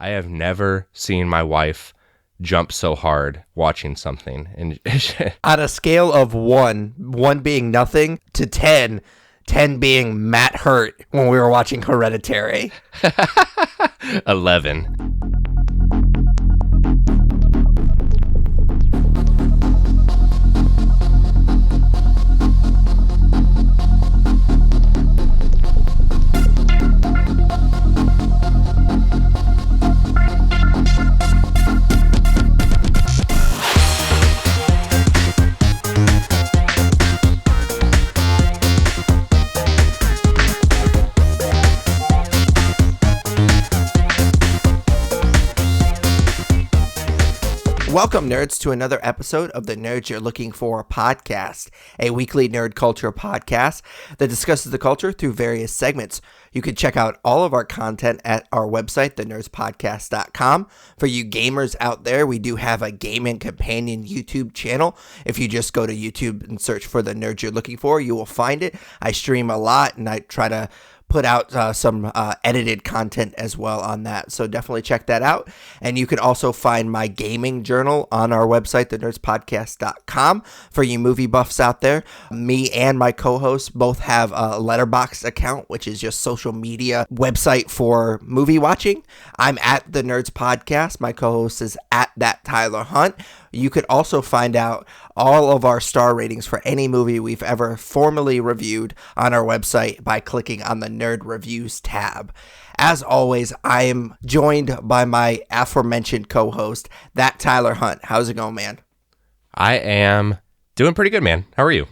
I have never seen my wife jump so hard watching something. And On a scale of 1 being nothing, to 10 being Matt hurt when we were watching Hereditary. 11. Welcome, nerds, to another episode of the Nerds You're Looking For podcast, a weekly nerd culture podcast that discusses the culture through various segments. You can check out all of our content at our website, thenerdspodcast.com. For you gamers out there, we do have a gaming companion YouTube channel. If you just go to YouTube and search for the Nerds You're Looking For, you will find it. I stream a lot, and I try to put out some edited content as well on that. So definitely check that out. And you can also find my gaming journal on our website, thenerdspodcast.com. For you movie buffs out there, me and my co-host both have a Letterboxd account, which is just social media website for movie watching. I'm at The Nerds Podcast. My co-host is at That Tyler Hunt. You could also find out all of our star ratings for any movie we've ever formally reviewed on our website by clicking on the Nerd Reviews tab. As always, I am joined by my aforementioned co-host, That Tyler Hunt. How's it going, man? I am doing pretty good, man. How are you?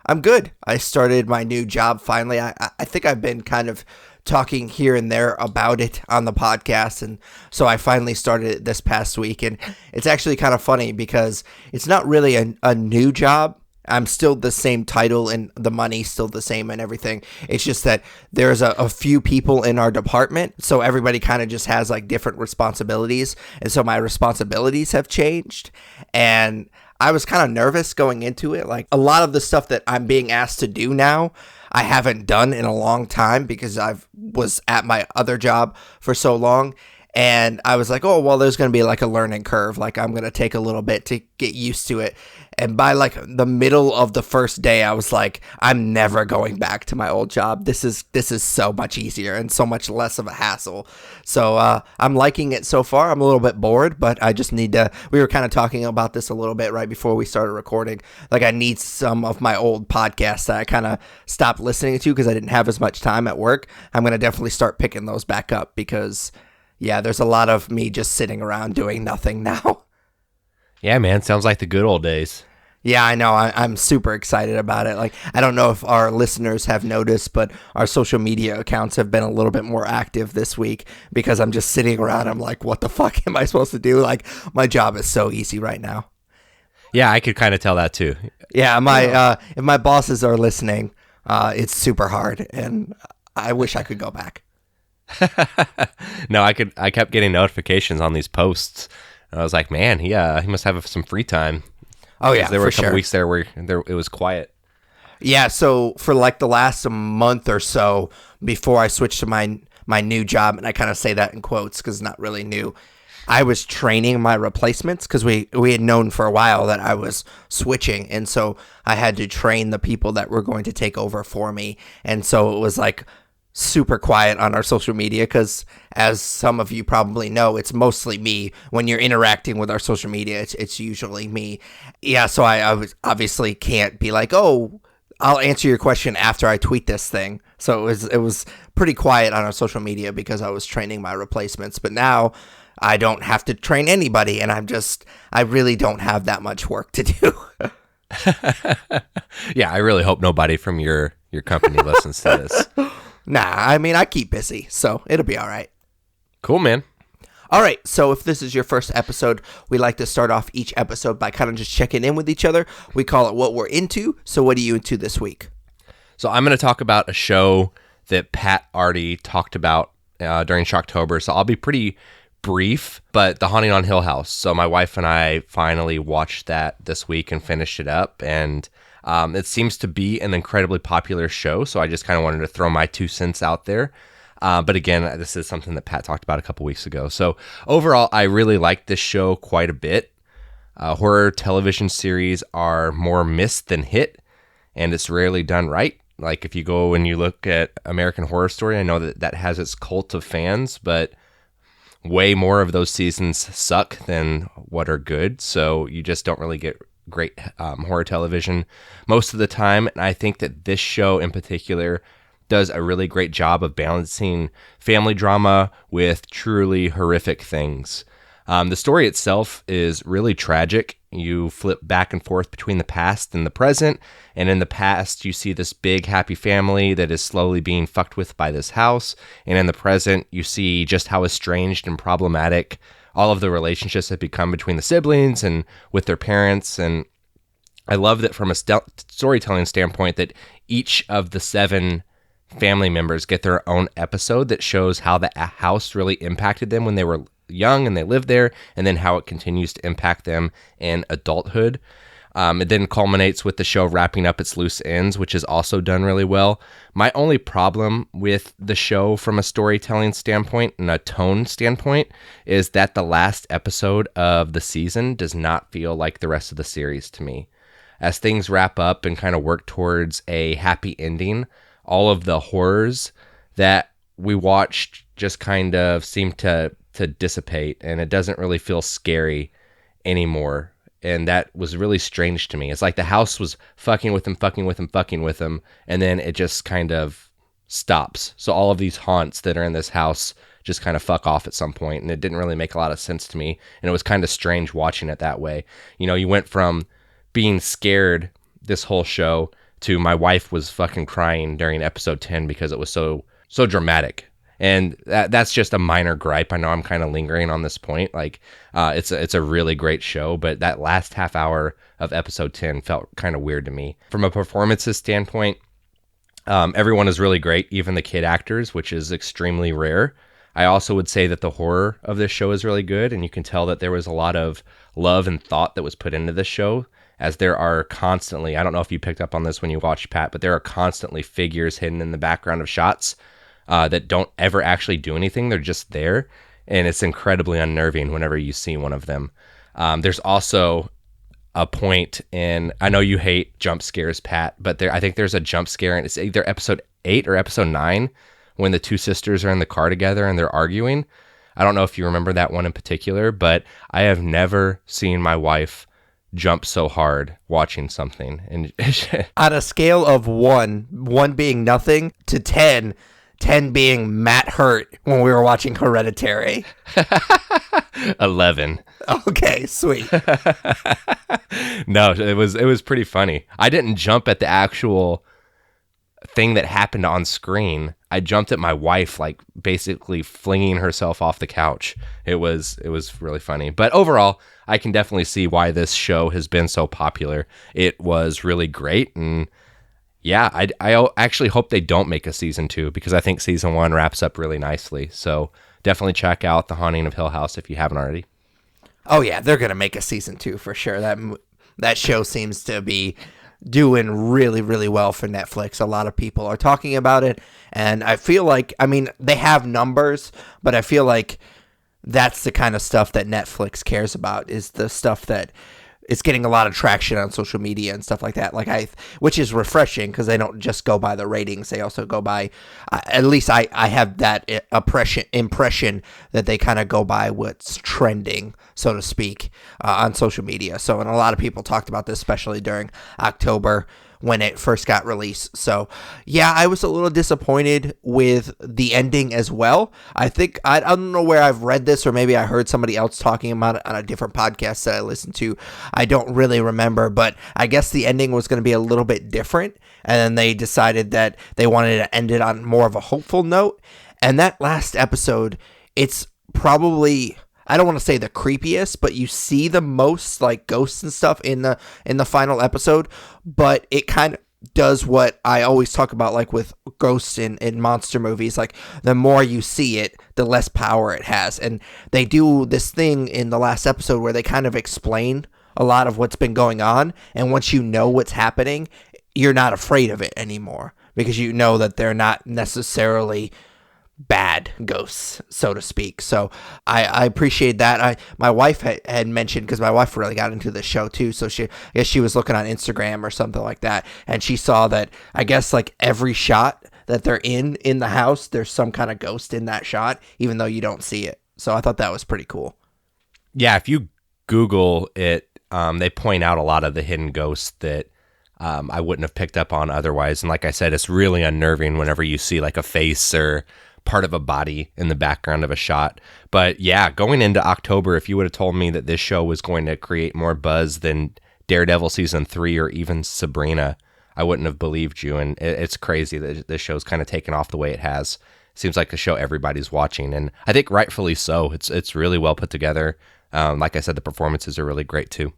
I'm good. I started my new job finally. I think I've been kind of talking here and there about it on the podcast, and so I finally started it this past week, and it's actually kind of funny because it's not really a new job. I'm still the same title and the money's still the same and everything. It's just that there's a few people in our department, so everybody kind of just has like different responsibilities, and so my responsibilities have changed, and I was kind of nervous going into it. Like, a lot of the stuff that I'm being asked to do now, I haven't done in a long time because I was at my other job for so long. And I was like, oh, well, there's going to be like a learning curve. Like, I'm going to take a little bit to get used to it. And by like the middle of the first day, I was like, I'm never going back to my old job. This is so much easier and so much less of a hassle. So I'm liking it so far. I'm a little bit bored, but I just need to, we were kind of talking about this a little bit right before we started recording. Like, I need some of my old podcasts that I kind of stopped listening to because I didn't have as much time at work. I'm going to definitely start picking those back up because, yeah, there's a lot of me just sitting around doing nothing now. Yeah, man. Sounds like the good old days. Yeah, I know. I'm super excited about it. Like, I don't know if our listeners have noticed, but our social media accounts have been a little bit more active this week because I'm just sitting around. I'm like, what the fuck am I supposed to do? Like, my job is so easy right now. Yeah, I could kind of tell that too. Yeah, if my bosses are listening, it's super hard, and I wish I could go back. No, I kept getting notifications on these posts. I was like, man, he must have some free time. Oh yeah, there were a couple sure. weeks there where it was quiet. Yeah, so for like the last month or so before I switched to my new job, and I kind of say that in quotes because it's not really new, I was training my replacements because we had known for a while that I was switching, and so I had to train the people that were going to take over for me, and so it was like super quiet on our social media because, as some of you probably know, it's mostly me. When you're interacting with our social media, it's usually me. Yeah, so I was obviously can't be like, oh, I'll answer your question after I tweet this thing. So it was pretty quiet on our social media because I was training my replacements. But now I don't have to train anybody, and I really don't have that much work to do. Yeah, I really hope nobody from your company listens to this. Nah, I mean, I keep busy, so it'll be all right. Cool, man. All right, so if this is your first episode, we like to start off each episode by kind of just checking in with each other. We call it What We're Into. So what are you into this week? So I'm going to talk about a show that Pat already talked about during Shocktober. So I'll be pretty brief, but The Haunting on Hill House. So my wife and I finally watched that this week and finished it up. And it seems to be an incredibly popular show. So I just kind of wanted to throw my 2 cents out there. But again, this is something that Pat talked about a couple weeks ago. So overall, I really like this show quite a bit. Horror television series are more miss than hit, and it's rarely done right. Like if you go and you look at American Horror Story, I know that has its cult of fans, but way more of those seasons suck than what are good. So you just don't really get great horror television most of the time. And I think that this show in particular does a really great job of balancing family drama with truly horrific things. The story itself is really tragic. You flip back and forth between the past and the present, and in the past you see this big happy family that is slowly being fucked with by this house, and in the present you see just how estranged and problematic all of the relationships have become between the siblings and with their parents. And I love that from a storytelling standpoint that each of the 7 family members get their own episode that shows how the house really impacted them when they were young and they lived there, and then how it continues to impact them in adulthood. It then culminates with the show wrapping up its loose ends, which is also done really well. My only problem with the show from a storytelling standpoint and a tone standpoint is that the last episode of the season does not feel like the rest of the series to me. As things wrap up and kind of work towards a happy ending, all of the horrors that we watched just kind of seem to dissipate, and it doesn't really feel scary anymore. And that was really strange to me. It's like the house was fucking with him, and then it just kind of stops. So all of these haunts that are in this house just kind of fuck off at some point, and it didn't really make a lot of sense to me. And it was kind of strange watching it that way. You know, you went from being scared this whole show to my wife was fucking crying during episode 10 because it was so dramatic. And that's just a minor gripe. I know I'm kind of lingering on this point. Like, it's a really great show, but that last half hour of episode 10 felt kind of weird to me. From a performances standpoint, everyone is really great, even the kid actors, which is extremely rare. I also would say that the horror of this show is really good, and you can tell that there was a lot of love and thought that was put into this show, as there are constantly, I don't know if you picked up on this when you watched Pat, but there are constantly figures hidden in the background of shots that don't ever actually do anything. They're just there, and it's incredibly unnerving whenever you see one of them. There's also a point in, I know you hate jump scares, Pat, but I think there's a jump scare, and it's either episode 8 or episode 9 when the 2 sisters are in the car together and they're arguing. I don't know if you remember that one in particular, but I have never seen my wife jump so hard watching something. And on a scale of 1 being nothing, to 10 being Matt hurt when we were watching Hereditary. 11. Okay, sweet. No, it was pretty funny. I didn't jump at the actual thing that happened on screen. I jumped at my wife, like basically flinging herself off the couch. It was really funny. But overall, I can definitely see why this show has been so popular. It was really great, and yeah, I actually hope they don't make a season 2, because I think season 1 wraps up really nicely. So definitely check out The Haunting of Hill House if you haven't already. Oh yeah, they're gonna make a season 2 for sure. That show seems to be doing really, really well for Netflix. A lot of people are talking about it, and I feel like, I mean, they have numbers, but I feel like that's the kind of stuff that Netflix cares about, is the stuff that it's getting a lot of traction on social media and stuff like that. Which is refreshing, because they don't just go by the ratings; they also go by. At least I have that impression that they kind of go by what's trending, so to speak, on social media. So, and a lot of people talked about this, especially during October when it first got released. So, yeah, I was a little disappointed with the ending as well. I think, I don't know where I've read this, or maybe I heard somebody else talking about it on a different podcast that I listened to. I don't really remember, but I guess the ending was going to be a little bit different, and then they decided that they wanted to end it on more of a hopeful note. And that last episode, it's probably, I don't want to say the creepiest, but you see the most like ghosts and stuff in the final episode, but it kind of does what I always talk about, like with ghosts in monster movies. Like, the more you see it, the less power it has. And they do this thing in the last episode where they kind of explain a lot of what's been going on, and once you know what's happening, you're not afraid of it anymore, because you know that they're not necessarily bad ghosts, so to speak. So I appreciate that. My wife had mentioned, because my wife really got into the show too, so I guess she was looking on Instagram or something like that, and she saw that I guess like every shot that they're in the house, there's some kind of ghost in that shot, even though you don't see it. So I thought that was pretty cool. Yeah, if you Google it, they point out a lot of the hidden ghosts that I wouldn't have picked up on otherwise. And like I said, it's really unnerving whenever you see like a face or part of a body in the background of a shot. But yeah, going into October, if you would have told me that this show was going to create more buzz than Daredevil season 3 or even Sabrina, I wouldn't have believed you. And it's crazy that this show's kind of taken off the way it has. Seems like a show everybody's watching, and I think rightfully so. It's really well put together. Like I said, the performances are really great too.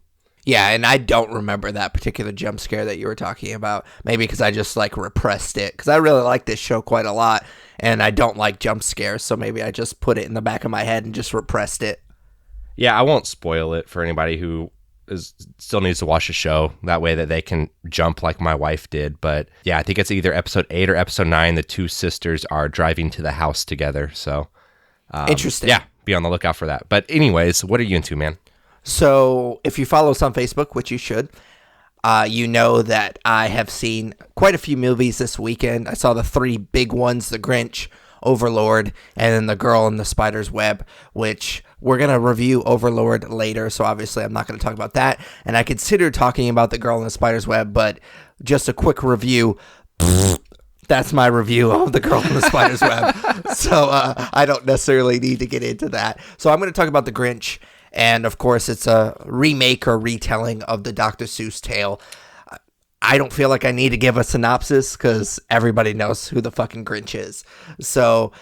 Yeah, and I don't remember that particular jump scare that you were talking about. Maybe because I just like repressed it, because I really like this show quite a lot, and I don't like jump scares, so maybe I just put it in the back of my head and just repressed it. Yeah, I won't spoil it for anybody who still needs to watch the show, that way that they can jump like my wife did. But yeah, I think it's either episode 8 or episode 9. The two sisters are driving to the house together. So interesting. Yeah, be on the lookout for that. But anyways, what are you into, man? So if you follow us on Facebook, which you should, you know that I have seen quite a few movies this weekend. I saw the 3 big ones: The Grinch, Overlord, and then The Girl in the Spider's Web, which we're going to review Overlord later, so obviously I'm not going to talk about that. And I considered talking about The Girl in the Spider's Web, but just a quick review. That's my review of The Girl in the Spider's Web. So I don't necessarily need to get into that. So I'm going to talk about The Grinch. And of course, it's a remake or retelling of the Dr. Seuss tale. I don't feel like I need to give a synopsis because everybody knows who the fucking Grinch is. So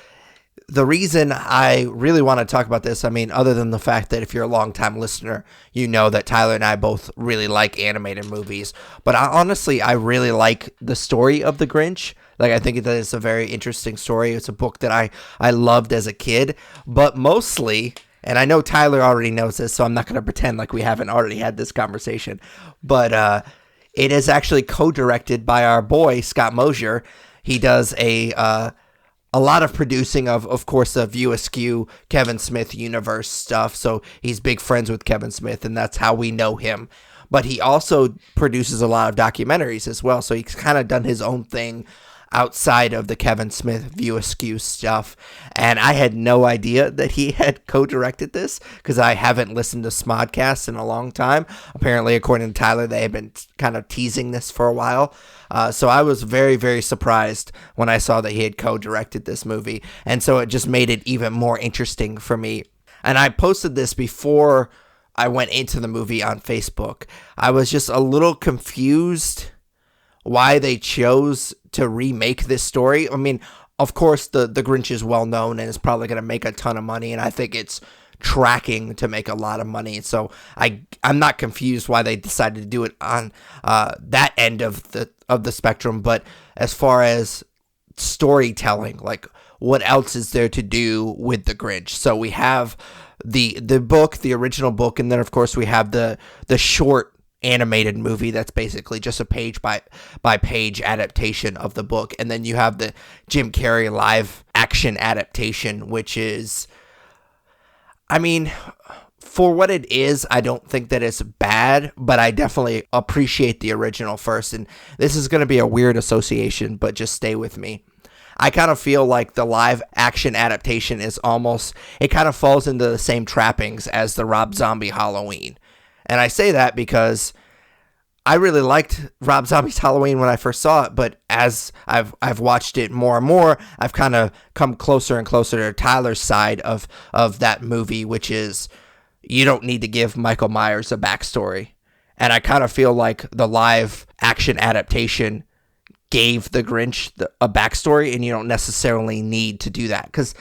the reason I really want to talk about this, I mean, other than the fact that if you're a longtime listener, you know that Tyler and I both really like animated movies. But I really like the story of the Grinch. Like, I think that it's a very interesting story. It's a book that I loved as a kid. But mostly, and I know Tyler already knows this, so I'm not going to pretend like we haven't already had this conversation. But it is actually co-directed by our boy, Scott Mosier. He does a lot of producing of course, the View Askew, Kevin Smith universe stuff. So he's big friends with Kevin Smith, and that's how we know him. But he also produces a lot of documentaries as well. So he's kind of done his own thing outside of the Kevin Smith View Askew stuff. And I had no idea that he had co-directed this because I haven't listened to Smodcasts in a long time. Apparently, according to Tyler, they had been kind of teasing this for a while. So I was very, very surprised when I saw that he had co-directed this movie. And so it just made it even more interesting for me. And I posted this before I went into the movie on Facebook. I was just a little confused why they chose to remake this story. I mean, of course, the Grinch is well known and is probably going to make a ton of money, and I think it's tracking to make a lot of money. So I'm not confused why they decided to do it on that end of the spectrum. But as far as storytelling, like, what else is there to do with the Grinch? So we have the book, the original book, and then of course we have the short animated movie that's basically just a page by page adaptation of the book. And then you have the Jim Carrey live action adaptation, which is, I mean, for what it is, I don't think that it's bad, but I definitely appreciate the original first. And this is going to be a weird association, but just stay with me. I kind of feel like the live action adaptation is it kind of falls into the same trappings as the Rob Zombie Halloween. And I say that because I really liked Rob Zombie's Halloween when I first saw it, but as I've watched it more and more, I've kind of come closer and closer to Tyler's side of that movie, which is you don't need to give Michael Myers a backstory. And I kind of feel like the live action adaptation gave the Grinch a backstory, and you don't necessarily need to do that. Because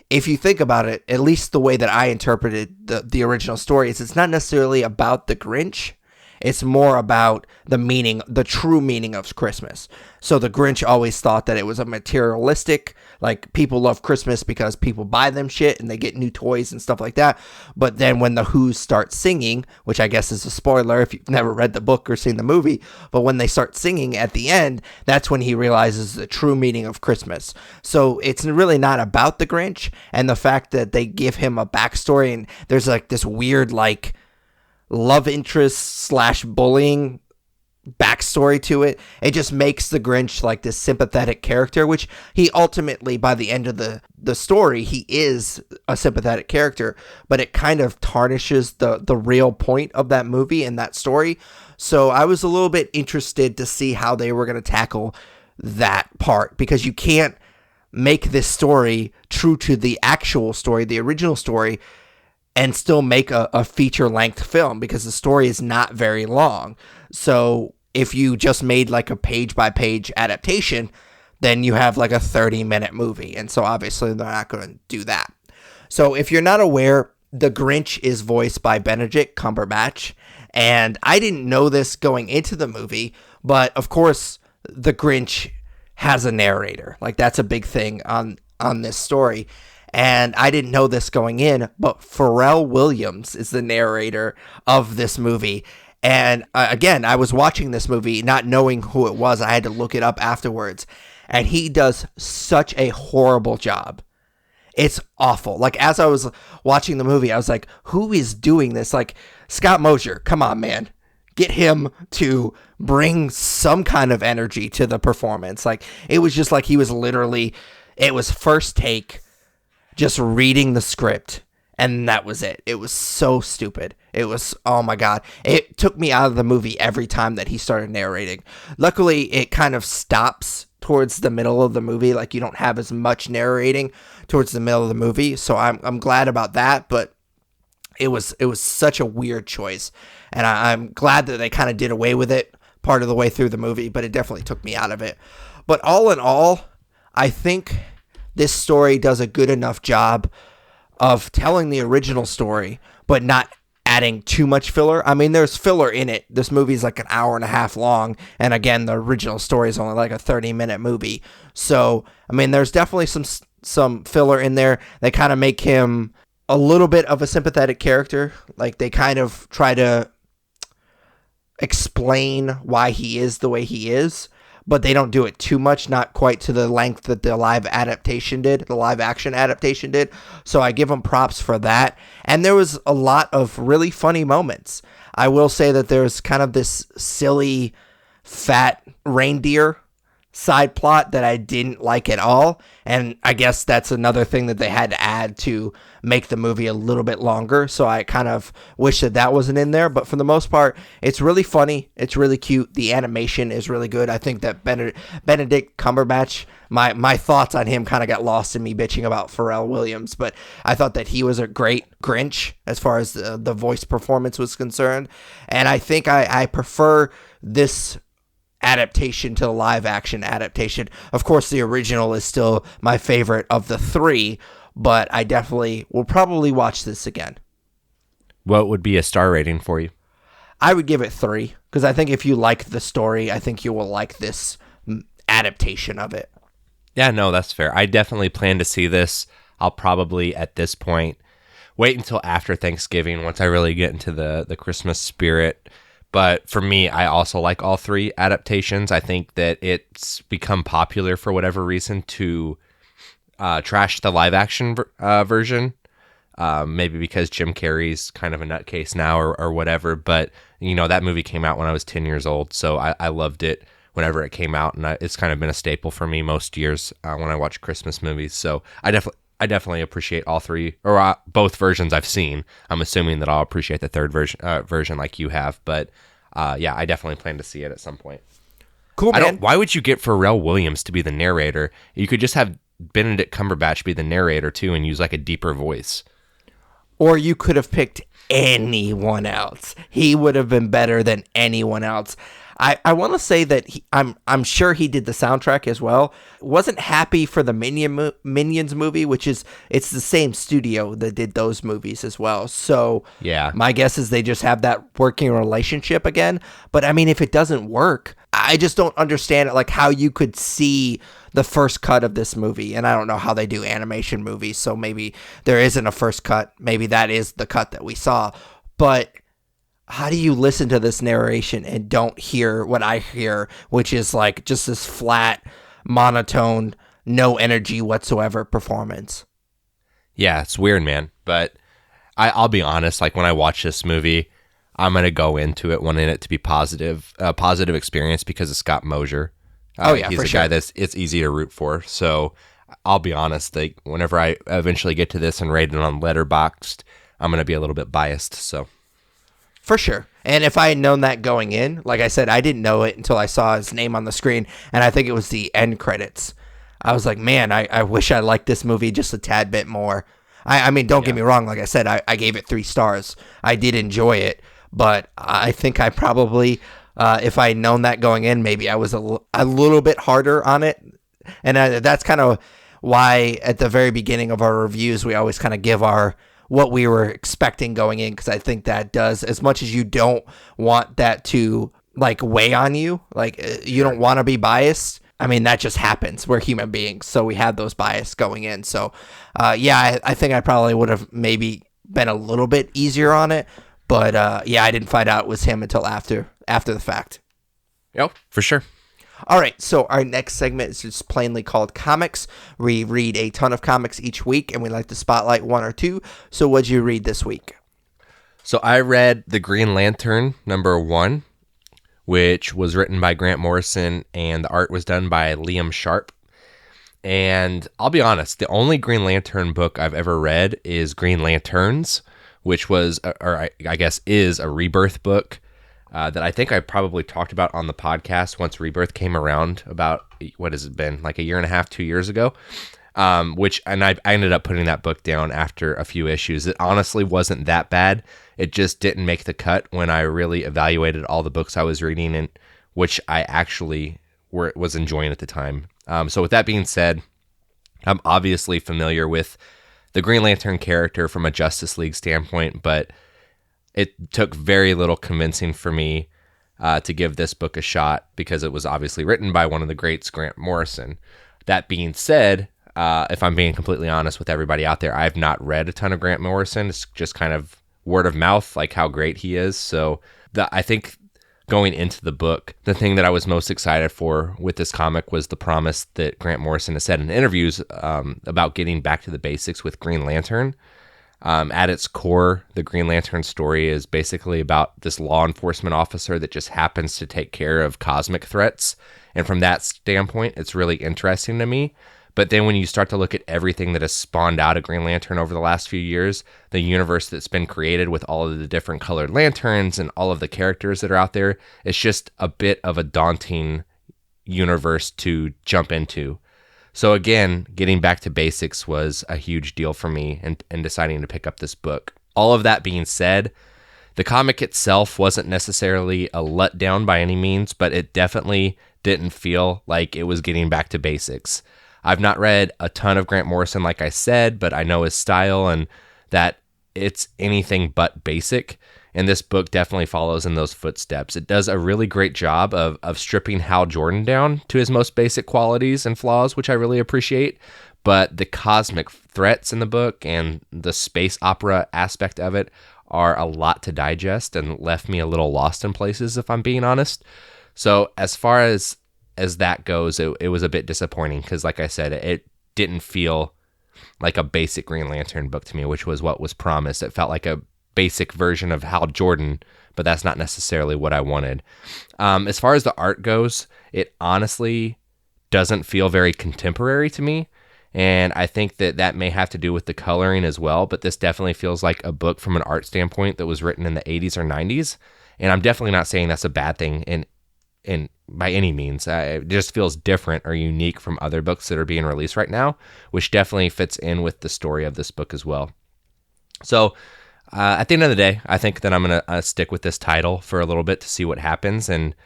if you think about it, at least the way that I interpreted the original story is it's not necessarily about the Grinch. It's more about the meaning, the true meaning of Christmas. So the Grinch always thought that it was a materialistic, like people love Christmas because people buy them shit and they get new toys and stuff like that. But then when the Who's start singing, which I guess is a spoiler if you've never read the book or seen the movie, but when they start singing at the end, that's when he realizes the true meaning of Christmas. So it's really not about the Grinch, and the fact that they give him a backstory and there's like this weird like love interest slash bullying backstory to it. It just makes the Grinch like this sympathetic character, which he ultimately, by the end of the story, he is a sympathetic character, but it kind of tarnishes the real point of that movie and that story. So I was a little bit interested to see how they were going to tackle that part, because you can't make this story true to the actual story, the original story, and still make a feature-length film, because the story is not very long. So if you just made like a page-by-page adaptation, then you have like a 30-minute movie. And so obviously they're not going to do that. So if you're not aware, the Grinch is voiced by Benedict Cumberbatch. And I didn't know this going into the movie, but of course the Grinch has a narrator. Like that's a big thing on this story. And I didn't know this going in, but Pharrell Williams is the narrator of this movie. And again, I was watching this movie not knowing who it was. I had to look it up afterwards. And he does such a horrible job. It's awful. Like, as I was watching the movie, I was like, who is doing this? Like, Scott Mosier, come on, man. Get him to bring some kind of energy to the performance. Like, it was just like he was literally, it was first take, just reading the script, and that was it. It was so stupid. It was, oh my God. It took me out of the movie every time that he started narrating. Luckily, it kind of stops towards the middle of the movie. Like, you don't have as much narrating towards the middle of the movie, so I'm glad about that, but it was such a weird choice, and I'm glad that they kind of did away with it part of the way through the movie, but it definitely took me out of it. But all in all, I think this story does a good enough job of telling the original story, but not adding too much filler. I mean, there's filler in it. This movie's like an hour and a half long, and again, the original story is only like a 30-minute movie. So, I mean, there's definitely some filler in there. They kind of make him a little bit of a sympathetic character. Like, they kind of try to explain why he is the way he is, but they don't do it too much, not quite to the length that the live action adaptation did. So I give them props for that. And there was a lot of really funny moments. I will say that there's kind of this silly fat reindeer side plot that I didn't like at all. And I guess that's another thing that they had to add to make the movie a little bit longer. So I kind of wish that wasn't in there. But for the most part, it's really funny. It's really cute. The animation is really good. I think that Benedict Cumberbatch, my thoughts on him kind of got lost in me bitching about Pharrell Williams. But I thought that he was a great Grinch as far as the voice performance was concerned. And I think I prefer this adaptation to the live action adaptation. Of course, the original is still my favorite of the three, but I definitely will probably watch this again. What would be a star rating for you? I would give it 3, because I think if you like the story, I think you will like this adaptation of it. Yeah, no, that's fair. I definitely plan to see this. I'll probably, at this point, wait until after Thanksgiving, once I really get into the Christmas spirit. But for me, I also like all 3 adaptations. I think that it's become popular for whatever reason to trash the live action version. Maybe because Jim Carrey's kind of a nutcase now or whatever. But, you know, that movie came out when I was 10 years old. So I loved it whenever it came out. And it's kind of been a staple for me most years when I watch Christmas movies. So I definitely appreciate all 3 or both versions I've seen. I'm assuming that I'll appreciate the third version like you have. But yeah, I definitely plan to see it at some point. Cool, man. Why would you get Pharrell Williams to be the narrator? You could just have Benedict Cumberbatch be the narrator too and use like a deeper voice. Or you could have picked anyone else. He would have been better than anyone else. I want to say that I'm sure he did the soundtrack as well. Wasn't happy for the Minions movie, which is it's the same studio that did those movies as well. So Yeah. my guess is they just have that working relationship again. But I mean, if it doesn't work, I just don't understand it. Like how you could see the first cut of this movie, and I don't know how they do animation movies, so maybe there isn't a first cut. Maybe that is the cut that we saw, but how do you listen to this narration and don't hear what I hear, which is like just this flat, monotone, no energy whatsoever performance? Yeah, it's weird, man. But I'll be honest, like when I watch this movie, I'm going to go into it wanting it to be a positive experience because of Scott Mosier. He's a guy it's easy to root for. So I'll be honest, like whenever I eventually get to this and rate it on Letterboxd, I'm going to be a little bit biased. So for sure. And if I had known that going in, like I said, I didn't know it until I saw his name on the screen, and I think it was the end credits. I was like, man, I wish I liked this movie just a tad bit more. I mean, don't get me wrong. Like I said, I gave it 3 stars. I did enjoy it, but I think I probably, if I had known that going in, maybe I was a little bit harder on it. And that's kind of why at the very beginning of our reviews, we always kind of give what we were expecting going in, because I think that does, as much as you don't want that to like weigh on you, like you don't want to be biased. I mean, that just happens. We're human beings, so we have those bias going in. So, I think I probably would have maybe been a little bit easier on it, but I didn't find out it was him until after the fact. Yep, for sure. All right, so our next segment is just plainly called Comics. We read a ton of comics each week, and we like to spotlight 1 or 2. So what'd you read this week? So I read The Green Lantern #1, which was written by Grant Morrison, and the art was done by Liam Sharp. And I'll be honest, the only Green Lantern book I've ever read is Green Lanterns, which was, or I guess is a Rebirth book. That I think I probably talked about on the podcast once Rebirth came around about, what has it been, like a year and a half, 2 years ago, I ended up putting that book down after a few issues. It honestly wasn't that bad. It just didn't make the cut when I really evaluated all the books I was reading, and which I actually was enjoying at the time. So with that being said, I'm obviously familiar with the Green Lantern character from a Justice League standpoint, but it took very little convincing for me to give this book a shot because it was obviously written by one of the greats, Grant Morrison. That being said, if I'm being completely honest with everybody out there, I've not read a ton of Grant Morrison. It's just kind of word of mouth, like how great he is. So I think going into the book, the thing that I was most excited for with this comic was the promise that Grant Morrison has said in interviews about getting back to the basics with Green Lantern. At its core, the Green Lantern story is basically about this law enforcement officer that just happens to take care of cosmic threats. And from that standpoint, it's really interesting to me. But then when you start to look at everything that has spawned out of Green Lantern over the last few years, the universe that's been created with all of the different colored lanterns and all of the characters that are out there, it's just a bit of a daunting universe to jump into. So again, getting back to basics was a huge deal for me in deciding to pick up this book. All of that being said, the comic itself wasn't necessarily a letdown by any means, but it definitely didn't feel like it was getting back to basics. I've not read a ton of Grant Morrison, like I said, but I know his style and that it's anything but basic. And this book definitely follows in those footsteps. It does a really great job of stripping Hal Jordan down to his most basic qualities and flaws, which I really appreciate. But the cosmic threats in the book and the space opera aspect of it are a lot to digest and left me a little lost in places, if I'm being honest. So as far as that goes, it was a bit disappointing because, like I said, it didn't feel like a basic Green Lantern book to me, which was what was promised. It felt like a basic version of Hal Jordan, but that's not necessarily what I wanted. As far as the art goes, it honestly doesn't feel very contemporary to me, and I think that may have to do with the coloring as well, but this definitely feels like a book from an art standpoint that was written in the 80s or 90s, and I'm definitely not saying that's a bad thing in by any means. It just feels different or unique from other books that are being released right now, which definitely fits in with the story of this book as well. So at the end of the day, I think that I'm going to stick with this title for a little bit to see what happens. And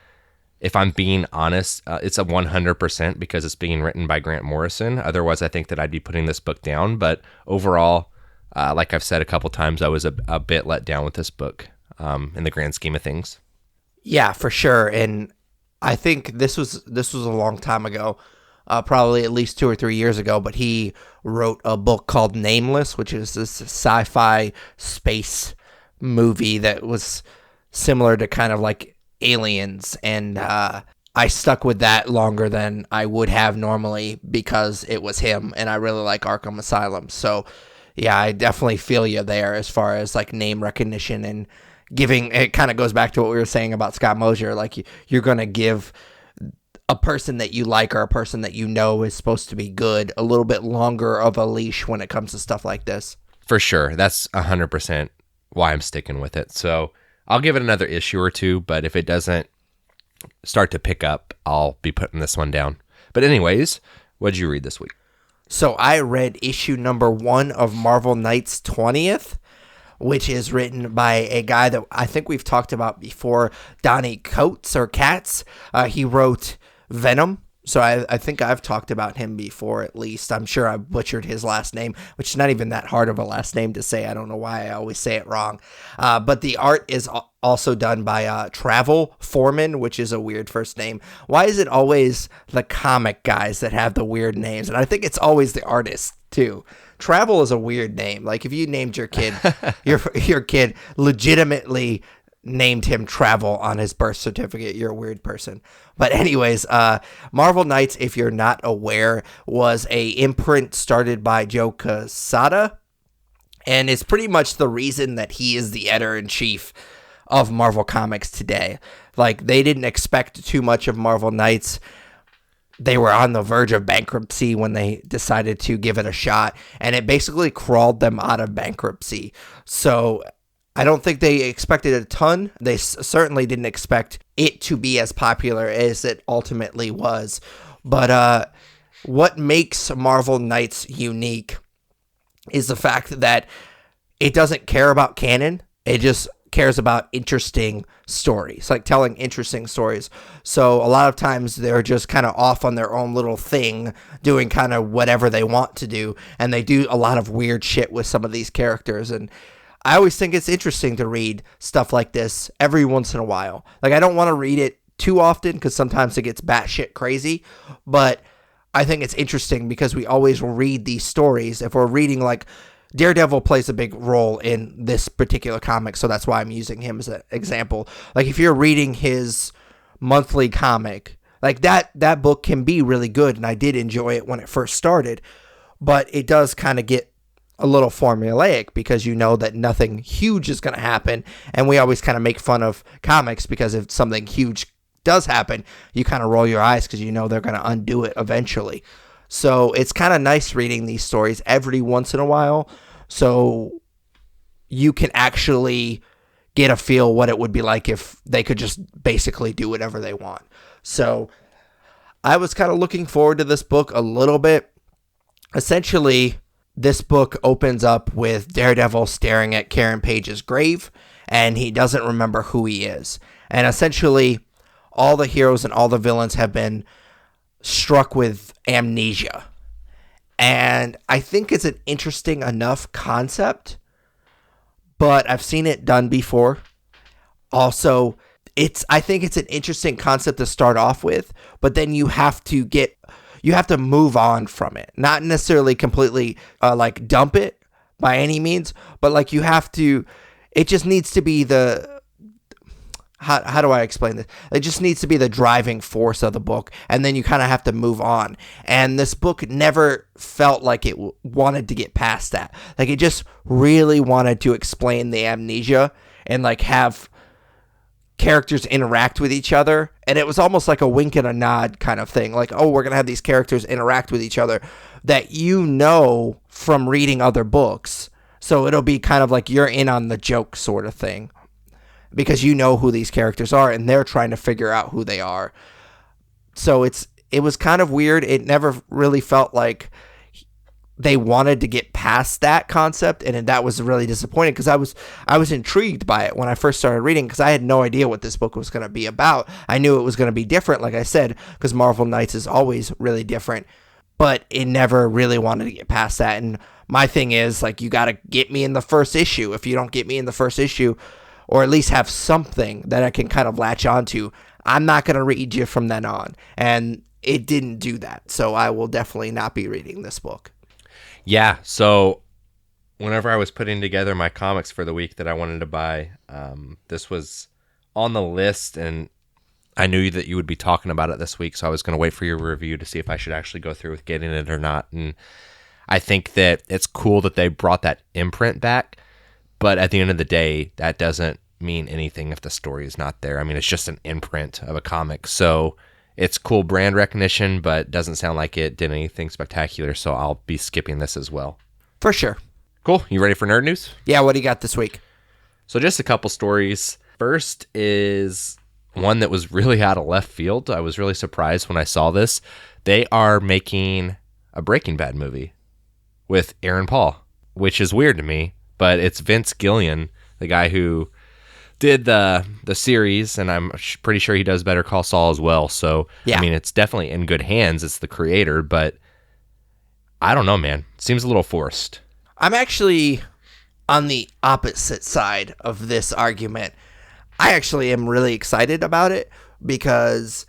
If I'm being honest, it's a 100% because it's being written by Grant Morrison. Otherwise, I think that I'd be putting this book down. But overall, like I've said a couple times, I was a bit let down with this book in the grand scheme of things. Yeah, for sure. And I think this was a long time ago, probably at least 2 or 3 years ago. But he wrote a book called Nameless, which is this sci-fi space movie that was similar to kind of like Aliens, and I stuck with that longer than I would have normally because it was him, and I really like Arkham Asylum. So yeah, I definitely feel you there as far as like name recognition and giving. It kind of goes back to what we were saying about Scott Mosier. Like you're going to give a person that you like or a person that you know is supposed to be good a little bit longer of a leash when it comes to stuff like this. For sure. That's 100% why I'm sticking with it. So I'll give it another issue or two, but if it doesn't start to pick up, I'll be putting this one down. But anyways, what did you read this week? So I read issue number 1 of Marvel Knights 20th, which is written by a guy that I think we've talked about before, Donnie Coates or Katz. He wrote Venom. So I think I've talked about him before, at least. I'm sure I butchered his last name, which is not even that hard of a last name to say. I don't know why I always say it wrong. But the art is also done by Travel Foreman, which is a weird first name. Why is it always the comic guys that have the weird names? And I think it's always the artists, too. Travel is a weird name. Like if you named your kid, your kid legitimately named him Travel on his birth certificate, you're a weird person. But anyways, Marvel Knights, if you're not aware, was a imprint started by Joe Quesada, and it's pretty much the reason that he is the editor-in-chief of Marvel Comics today. Like, they didn't expect too much of Marvel Knights. They were on the verge of bankruptcy when they decided to give it a shot, and it basically crawled them out of bankruptcy. So I don't think they expected a ton. They certainly didn't expect it to be as popular as it ultimately was. But what makes Marvel Knights unique is the fact that it doesn't care about canon. It just cares about interesting stories, like telling interesting stories. So a lot of times they're just kind of off on their own little thing, doing kind of whatever they want to do. And they do a lot of weird shit with some of these characters. And I always think it's interesting to read stuff like this every once in a while. Like, I don't want to read it too often because sometimes it gets batshit crazy, but I think it's interesting because we always read these stories. If we're reading, like, Daredevil plays a big role in this particular comic, so that's why I'm using him as an example. Like, if you're reading his monthly comic, like, that book can be really good, and I did enjoy it when it first started, but it does kind of get a little formulaic because you know that nothing huge is going to happen. And we always kind of make fun of comics because if something huge does happen, you kind of roll your eyes because you know they're going to undo it eventually. So it's kind of nice reading these stories every once in a while so you can actually get a feel what it would be like if they could just basically do whatever they want. So I was kind of looking forward to this book a little bit. Essentially, this book opens up with Daredevil staring at Karen Page's grave, and he doesn't remember who he is. And essentially, all the heroes and all the villains have been struck with amnesia. And I think it's an interesting enough concept, but I've seen it done before. Also, I think it's an interesting concept to start off with, but then you have to move on from it. Not necessarily completely like dump it by any means, but like you have to, it just needs to be how do I explain this? It just needs to be the driving force of the book, and then you kind of have to move on. And this book never felt like it wanted to get past that. Like, it just really wanted to explain the amnesia and like have characters interact with each other, and it was almost like a wink and a nod kind of thing. Like, oh, we're gonna have these characters interact with each other that you know from reading other books, so it'll be kind of like you're in on the joke sort of thing because you know who these characters are and they're trying to figure out who they are. So it was kind of weird. It never really felt like they wanted to get past that concept, and that was really disappointing because I was intrigued by it when I first started reading because I had no idea what this book was going to be about. I knew it was going to be different, like I said, because Marvel Knights is always really different, but it never really wanted to get past that. And my thing is, like, you got to get me in the first issue. If you don't get me in the first issue, or at least have something that I can kind of latch onto, I'm not going to read you from then on. And it didn't do that, so I will definitely not be reading this book. Yeah, so whenever I was putting together my comics for the week that I wanted to buy, this was on the list, and I knew that you would be talking about it this week, so I was going to wait for your review to see if I should actually go through with getting it or not. And I think that it's cool that they brought that imprint back, but at the end of the day, that doesn't mean anything if the story is not there. I mean, it's just an imprint of a comic, so it's cool brand recognition, but doesn't sound like it did anything spectacular, so I'll be skipping this as well. For sure. Cool. You ready for nerd news? Yeah, what do you got this week? So just a couple stories. First is one that was really out of left field. I was really surprised when I saw this. They are making a Breaking Bad movie with Aaron Paul, which is weird to me, but it's Vince Gilligan, the guy who did the series, and I'm pretty sure he does Better Call Saul as well. So, yeah. I mean, it's definitely in good hands. It's the creator, but I don't know, man. It seems a little forced. I'm actually on the opposite side of this argument. I actually am really excited about it because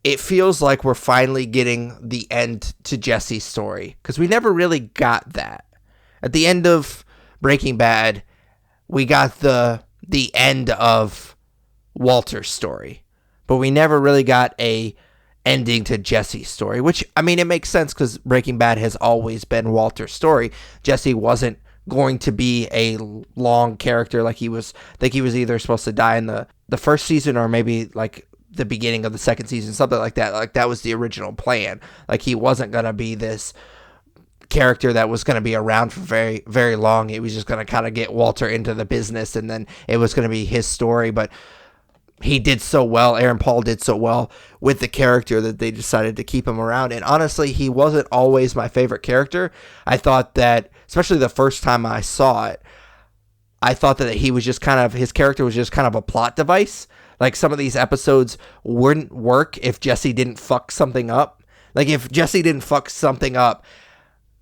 it feels like we're finally getting the end to Jesse's story, because we never really got that. At the end of Breaking Bad, we got the end of Walter's story, but we never really got a ending to Jesse's story, which, I mean, it makes sense because Breaking Bad has always been Walter's story. Jesse wasn't going to be a long character like he was. I think he was either supposed to die in the first season or maybe like the beginning of the second season, something like that. Like, that was the original plan. Like, he wasn't going to be this character that was going to be around for very, very long. It was just going to kind of get Walter into the business, and then it was going to be his story. But he did so well, Aaron Paul did so well with the character that they decided to keep him around. And honestly, he wasn't always my favorite character. I thought that, especially the first time I saw it, I thought that he was just kind of, his character was just kind of a plot device. Like, some of these episodes wouldn't work if Jesse didn't fuck something up. Like, if Jesse didn't fuck something up,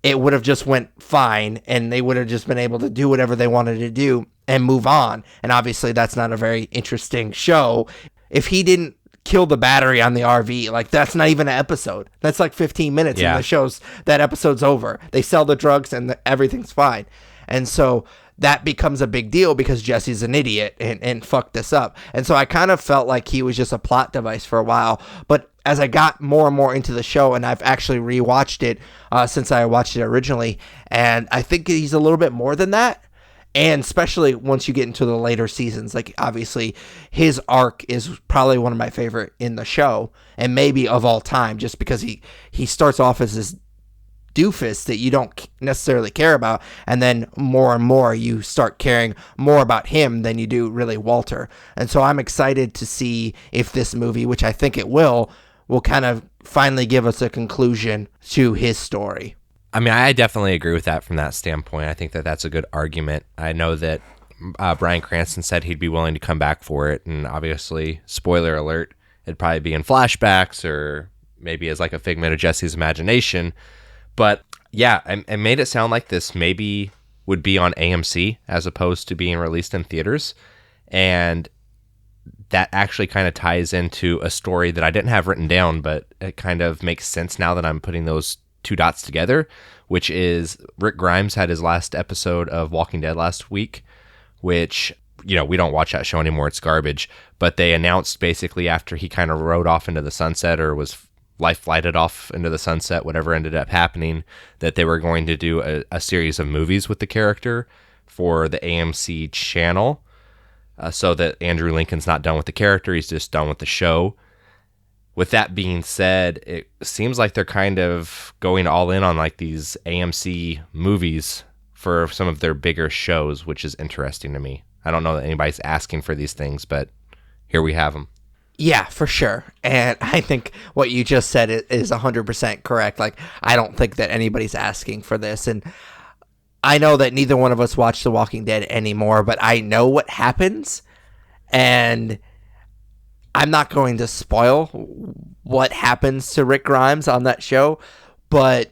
it would have just went fine, and they would have just been able to do whatever they wanted to do and move on. And obviously, that's not a very interesting show. If he didn't kill the battery on the RV, like, that's not even an episode. That's like 15 minutes, and the show's, that episode's over. They sell the drugs, and everything's fine. And so that becomes a big deal because Jesse's an idiot and fucked this up. And so I kind of felt like he was just a plot device for a while. But as I got more and more into the show, and I've actually rewatched it since I watched it originally, and I think he's a little bit more than that. And especially once you get into the later seasons, like, obviously his arc is probably one of my favorite in the show, and maybe of all time, just because he starts off as this doofus that you don't necessarily care about, and then more and more you start caring more about him than you do really Walter. And so I'm excited to see if this movie, which I think it will kind of finally give us a conclusion to his story. I mean, I definitely agree with that from that standpoint. I think that that's a good argument. I know that Bryan Cranston said he'd be willing to come back for it, and obviously, spoiler alert, it'd probably be in flashbacks or maybe as like a figment of Jesse's imagination. But yeah, I made it sound like this maybe would be on AMC as opposed to being released in theaters. And that actually kind of ties into a story that I didn't have written down, but it kind of makes sense now that I'm putting those two dots together, which is Rick Grimes had his last episode of Walking Dead last week, which, you know, we don't watch that show anymore. It's garbage. But they announced basically after he kind of rode off into the sunset, or was life flighted off into the sunset, whatever ended up happening, that they were going to do a series of movies with the character for the AMC channel, so that Andrew Lincoln's not done with the character, he's just done with the show. With that being said, it seems like they're kind of going all in on like these AMC movies for some of their bigger shows, which is interesting to me. I don't know that anybody's asking for these things, but here we have them. Yeah, for sure. And I think what you just said is 100% correct. Like, I don't think that anybody's asking for this. And I know that neither one of us watch The Walking Dead anymore, but I know what happens. And I'm not going to spoil what happens to Rick Grimes on that show, but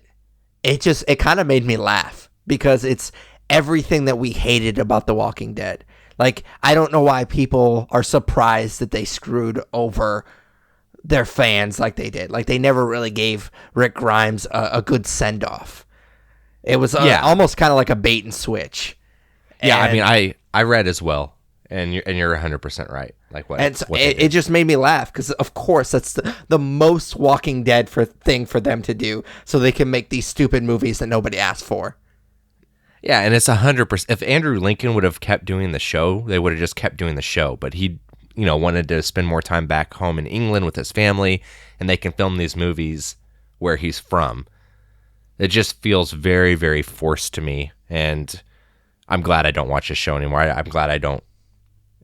it kind of made me laugh because it's everything that we hated about The Walking Dead. Like, I don't know why people are surprised that they screwed over their fans like they did. Like, they never really gave Rick Grimes a good send-off. It was almost kind of like a bait and switch. Yeah, I mean, I read as well, and you're 100% right. Like what? And what it just made me laugh because, of course, that's the most Walking Dead thing for them to do, so they can make these stupid movies that nobody asked for. Yeah, and it's 100%. If Andrew Lincoln would have kept doing the show, they would have just kept doing the show. But he, wanted to spend more time back home in England with his family, and they can film these movies where he's from. It just feels very, very forced to me, and I'm glad I don't watch this show anymore. I'm glad I don't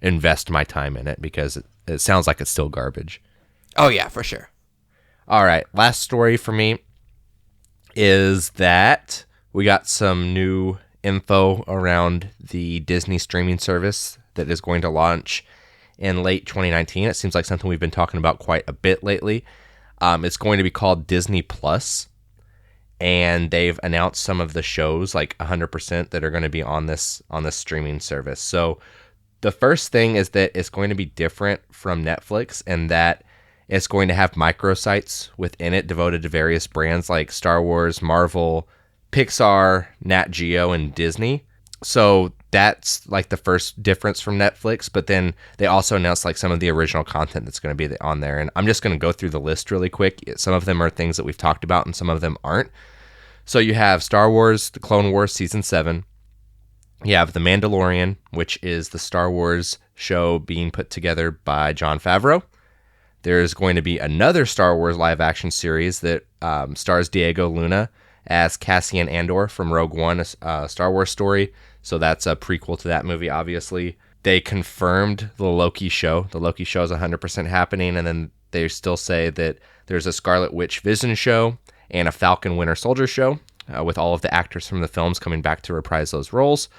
invest my time in it because it sounds like it's still garbage. Oh, yeah, for sure. All right, last story for me is that we got some new info around the Disney streaming service that is going to launch in late 2019. It seems like something we've been talking about quite a bit lately. It's going to be called Disney Plus, and they've announced some of the shows, like 100%, that are going to be on this streaming service. So the first thing is that it's going to be different from Netflix in that it's going to have microsites within it devoted to various brands like Star Wars, Marvel, Pixar, Nat Geo, and Disney. So that's like the first difference from Netflix. But then they also announced like some of the original content that's going to be on there. And I'm just going to go through the list really quick. Some of them are things that we've talked about and some of them aren't. So you have Star Wars, The Clone Wars Season 7. You have The Mandalorian, which is the Star Wars show being put together by Jon Favreau. There's going to be another Star Wars live-action series that stars Diego Luna as Cassian Andor from Rogue One, a Star Wars story. So that's a prequel to that movie, obviously. They confirmed the Loki show. The Loki show is 100% happening, and then they still say that there's a Scarlet Witch Vision show and a Falcon Winter Soldier show with all of the actors from the films coming back to reprise those roles.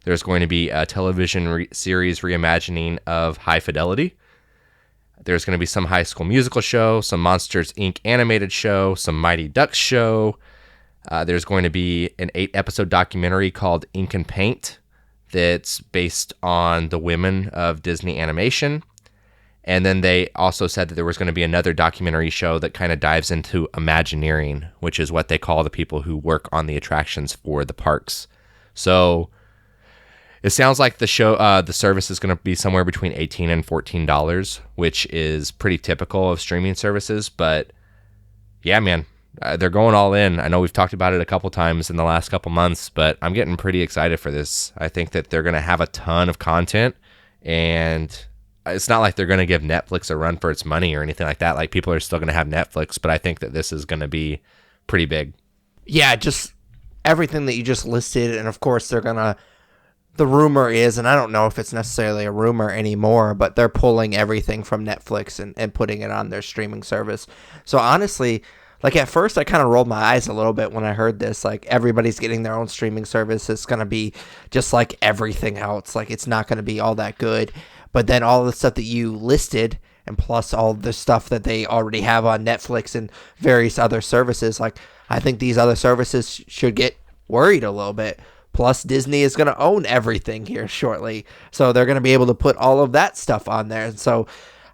There's going to be a television series reimagining of High Fidelity. There's going to be some High School Musical show, some Monsters, Inc. animated show, some Mighty Ducks show. There's going to be an 8-episode documentary called Ink and Paint that's based on the women of Disney animation. And then they also said that there was going to be another documentary show that kind of dives into Imagineering, which is what they call the people who work on the attractions for the parks. So it sounds like the service is going to be somewhere between $18 and $14, which is pretty typical of streaming services. But yeah, man, they're going all in. I know we've talked about it a couple times in the last couple months, but I'm getting pretty excited for this. I think that they're going to have a ton of content, and it's not like they're going to give Netflix a run for its money or anything like that. Like, people are still going to have Netflix, but I think that this is going to be pretty big. Yeah, just everything that you just listed, and of course they're going to... The rumor is, and I don't know if it's necessarily a rumor anymore, but they're pulling everything from Netflix and putting it on their streaming service. So honestly, like, at first I kind of rolled my eyes a little bit when I heard this. Like, everybody's getting their own streaming service. It's going to be just like everything else. Like, it's not going to be all that good. But then all the stuff that you listed, and plus all the stuff that they already have on Netflix and various other services, like, I think these other services should get worried a little bit. Plus, Disney is going to own everything here shortly. So they're going to be able to put all of that stuff on there. And so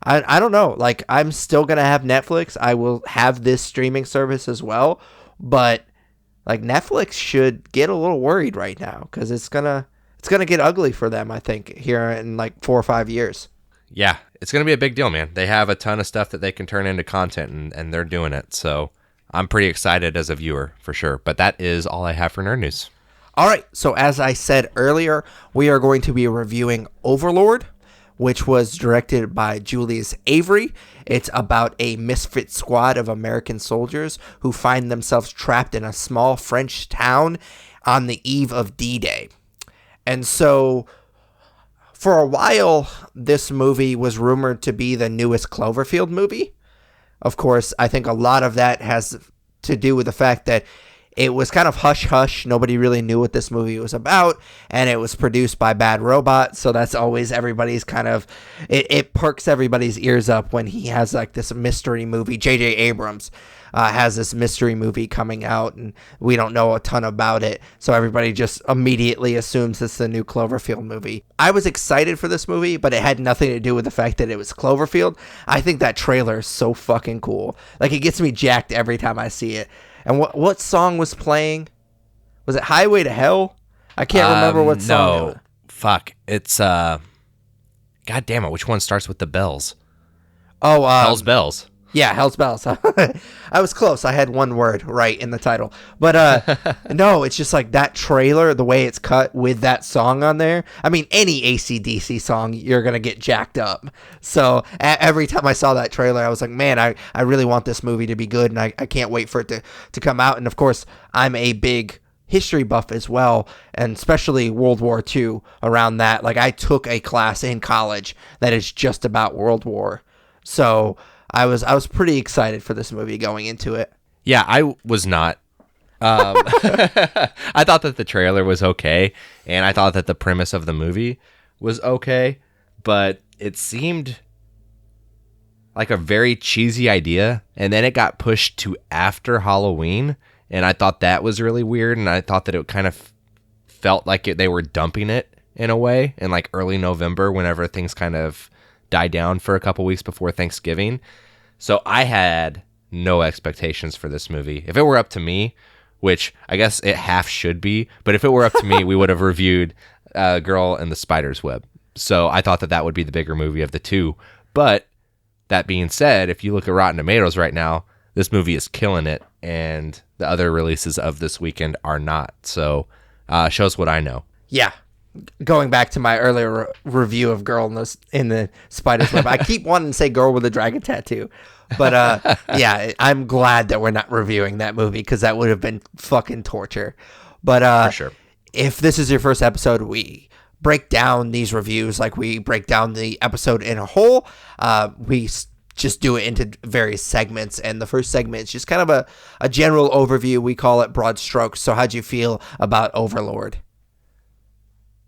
I don't know. Like, I'm still going to have Netflix. I will have this streaming service as well. But, like, Netflix should get a little worried right now because it's going to get ugly for them, I think, here in like 4 or 5 years. Yeah, it's going to be a big deal, man. They have a ton of stuff that they can turn into content, and they're doing it. So I'm pretty excited as a viewer, for sure. But that is all I have for Nerd News. All right, so as I said earlier, we are going to be reviewing Overlord, which was directed by Julius Avery. It's about a misfit squad of American soldiers who find themselves trapped in a small French town on the eve of D-Day. And so For a while, this movie was rumored to be the newest Cloverfield movie. Of course, I think a lot of that has to do with the fact that it was kind of hush-hush. Nobody really knew what this movie was about, and it was produced by Bad Robot, so that's always everybody's kind of... It perks everybody's ears up when he has like this mystery movie. J.J. Abrams has this mystery movie coming out, and we don't know a ton about it, so everybody just immediately assumes it's the new Cloverfield movie. I was excited for this movie, but it had nothing to do with the fact that it was Cloverfield. I think that trailer is so fucking cool. Like, it gets me jacked every time I see it. And what song was playing? Was it Highway to Hell? I can't remember what song it was. Fuck. It's, God damn it, which one starts with the bells? Oh, Hell's Bells. Yeah, Hell's Bells. I was close. I had one word right in the title. But no, it's just like that trailer, the way it's cut with that song on there. I mean, any AC/DC song, you're going to get jacked up. So every time I saw that trailer, I was like, man, I really want this movie to be good, and I can't wait for it to come out. And of course, I'm a big history buff as well, and especially World War II around that. Like, I took a class in college that is just about World War. So I was pretty excited for this movie going into it. Yeah, I was not. I thought that the trailer was okay, and I thought that the premise of the movie was okay, but it seemed like a very cheesy idea, and then it got pushed to after Halloween, and I thought that was really weird, and I thought that it kind of felt like they were dumping it in a way in like early November whenever things kind of die down for a couple weeks before Thanksgiving. So I had no expectations for this movie. If it were up to me, which I guess it half should be, but if it were up to me, we would have reviewed Girl in the Spider's Web. So I thought that would be the bigger movie of the two. But that being said, if you look at Rotten Tomatoes right now, this movie is killing it, and the other releases of this weekend are not. So shows what I know. Yeah. Going back to my earlier review of Girl in the Spider's Web, I keep wanting to say Girl with a Dragon Tattoo, but yeah, I'm glad that we're not reviewing that movie because that would have been fucking torture. But for sure, if this is your first episode, we break down these reviews like we break down the episode in a whole. We just do it into various segments, and the first segment is just kind of a general overview. We call it Broad Strokes. So how'd you feel about Overlord?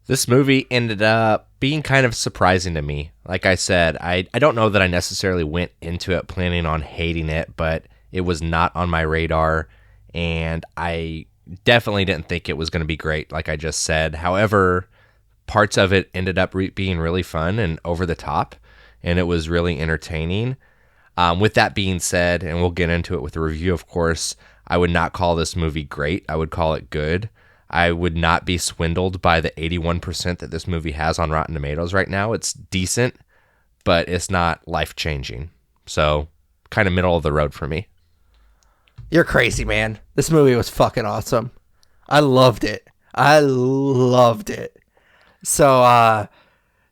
This movie ended up being kind of surprising to me. Like I said, I don't know that I necessarily went into it planning on hating it, but it was not on my radar, and I definitely didn't think it was going to be great, like I just said. However, parts of it ended up being really fun and over the top, and it was really entertaining. With that being said, and we'll get into it with the review, of course, I would not call this movie great. I would call it good. I would not be swindled by the 81% that this movie has on Rotten Tomatoes right now. It's decent, but it's not life-changing. So, kind of middle of the road for me. You're crazy, man. This movie was fucking awesome. I loved it. So,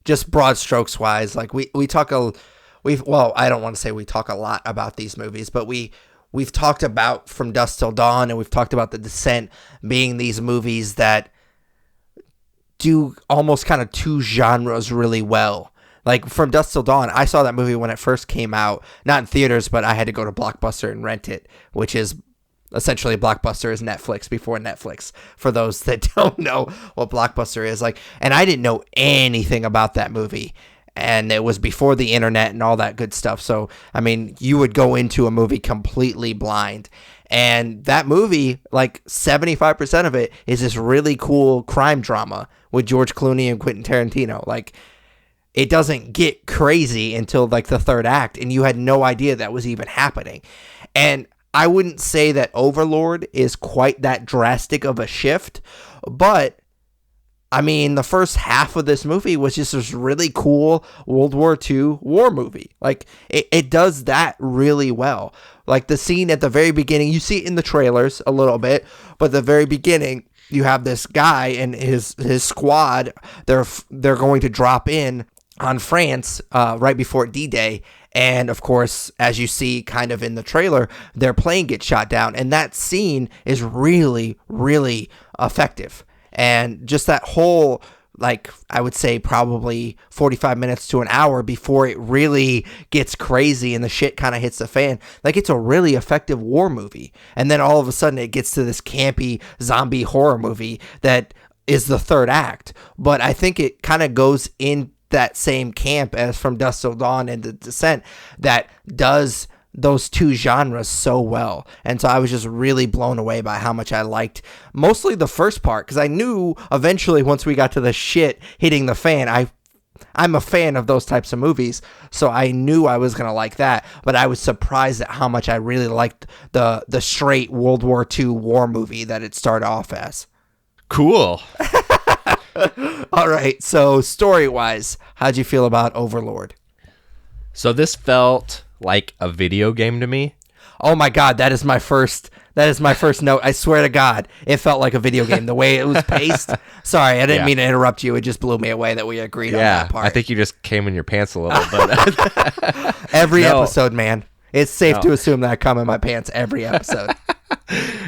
just broad strokes wise, like we talk I don't want to say we talk a lot about these movies, but we've talked about From Dusk Till Dawn, and we've talked about The Descent being these movies that do almost kind of two genres really well. Like From Dusk Till Dawn, I saw that movie when it first came out, not in theaters, but I had to go to Blockbuster and rent it, which is essentially Blockbuster is Netflix before Netflix, for those that don't know what Blockbuster is. Like, and I didn't know anything about that movie. And it was before the internet and all that good stuff. So, I mean, you would go into a movie completely blind. And that movie, like 75% of it is this really cool crime drama with George Clooney and Quentin Tarantino. Like, it doesn't get crazy until like the third act, and you had no idea that was even happening. And I wouldn't say that Overlord is quite that drastic of a shift, but I mean, the first half of this movie was just this really cool World War II war movie. Like, it does that really well. Like, the scene at the very beginning, you see it in the trailers a little bit, but at the very beginning, you have this guy and his squad. They're going to drop in on France right before D-Day. And, of course, as you see kind of in the trailer, their plane gets shot down. And that scene is really, really effective. And just that whole like I would say probably 45 minutes to an hour before it really gets crazy and the shit kind of hits the fan. Like, it's a really effective war movie. And then all of a sudden it gets to this campy zombie horror movie that is the third act. But I think it kind of goes in that same camp as From Dusk Till Dawn and The Descent that does those two genres so well. And so I was just really blown away by how much I liked mostly the first part, because I knew eventually once we got to the shit hitting the fan, I'm a fan of those types of movies, so I knew I was gonna like that. But I was surprised at how much I really liked the straight World War II war movie that it started off as. Cool. All right, so story-wise, how'd you feel about Overlord? So this felt like a video game to me. Oh my God, that is my first note. I swear to God, it felt like a video game. The way it was paced. Sorry, I didn't mean to interrupt you. It just blew me away that we agreed on that part. I think you just came in your pants a little bit. Every episode, man. It's safe to assume that I come in my pants every episode.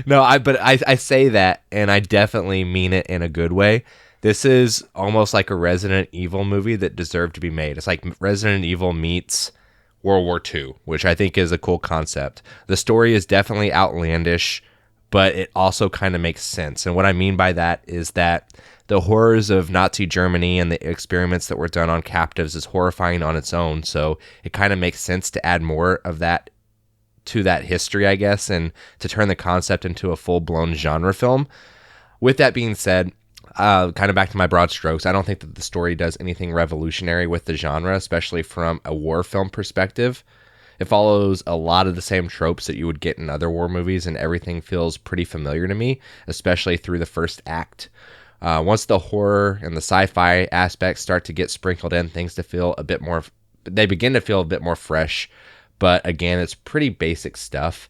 But I say that, and I definitely mean it in a good way. This is almost like a Resident Evil movie that deserved to be made. It's like Resident Evil meets World War II, which I think is a cool concept. The story is definitely outlandish, but it also kind of makes sense. And what I mean by that is that the horrors of Nazi Germany and the experiments that were done on captives is horrifying on its own. So it kind of makes sense to add more of that to that history, I guess, and to turn the concept into a full-blown genre film. With that being said, kind of back to my broad strokes, I don't think that the story does anything revolutionary with the genre, especially from a war film perspective. It follows a lot of the same tropes that you would get in other war movies, and everything feels pretty familiar to me, especially through the first act. Once the horror and the sci-fi aspects start to get sprinkled in, they begin to feel a bit more fresh. But again, it's pretty basic stuff.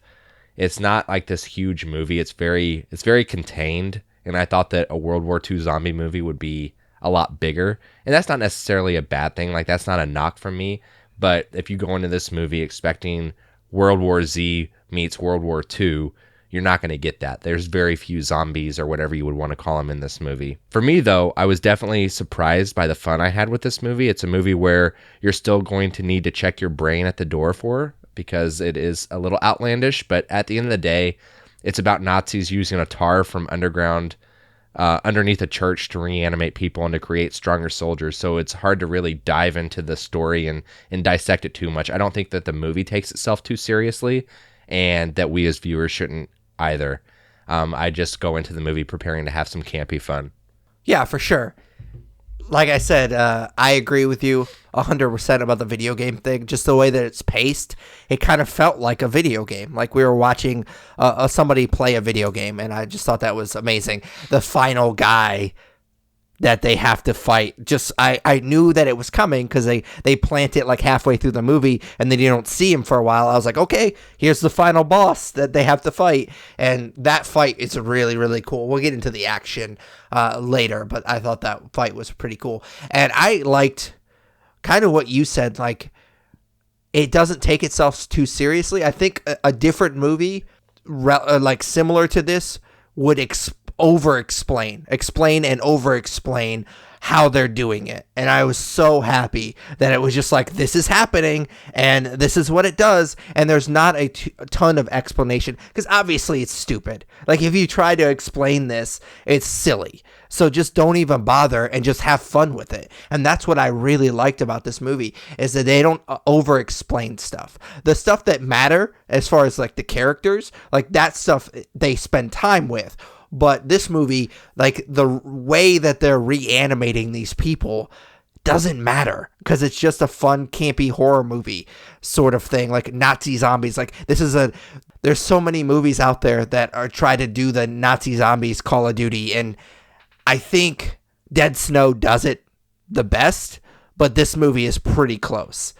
It's not like this huge movie. It's very contained. And I thought that a World War II zombie movie would be a lot bigger. And that's not necessarily a bad thing. Like, that's not a knock from me. But if you go into this movie expecting World War Z meets World War II, you're not going to get that. There's very few zombies or whatever you would want to call them in this movie. For me, though, I was definitely surprised by the fun I had with this movie. It's a movie where you're still going to need to check your brain at the door for, because it is a little outlandish. But at the end of the day, it's about Nazis using a tar from underneath a church to reanimate people and to create stronger soldiers. So it's hard to really dive into the story and dissect it too much. I don't think that the movie takes itself too seriously, and that we as viewers shouldn't either. I just go into the movie preparing to have some campy fun. Yeah, for sure. Like I said, I agree with you 100% about the video game thing. Just the way that it's paced, it kind of felt like a video game. Like we were watching somebody play a video game, and I just thought that was amazing. The final guy that they have to fight, I knew that it was coming because they plant it like halfway through the movie, and then you don't see him for a while. I was like, okay, here's the final boss that they have to fight, and that fight is really, really cool. We'll get into the action later, but I thought that fight was pretty cool. And I liked kind of what you said, like, it doesn't take itself too seriously. I think a different movie like similar to this would explain and over-explain how they're doing it. And I was so happy that it was just like, this is happening, and this is what it does, and there's not a ton of explanation, because obviously it's stupid. Like, if you try to explain this, it's silly. So just don't even bother and just have fun with it. And that's what I really liked about this movie, is that they don't over-explain stuff. The stuff that matter, as far as like the characters, like that stuff they spend time with. But this movie, like the way that they're reanimating these people doesn't matter, because it's just a fun, campy horror movie sort of thing, like Nazi zombies. Like, there's so many movies out there that are try to do the Nazi zombies Call of Duty, and I think Dead Snow does it the best, but this movie is pretty close.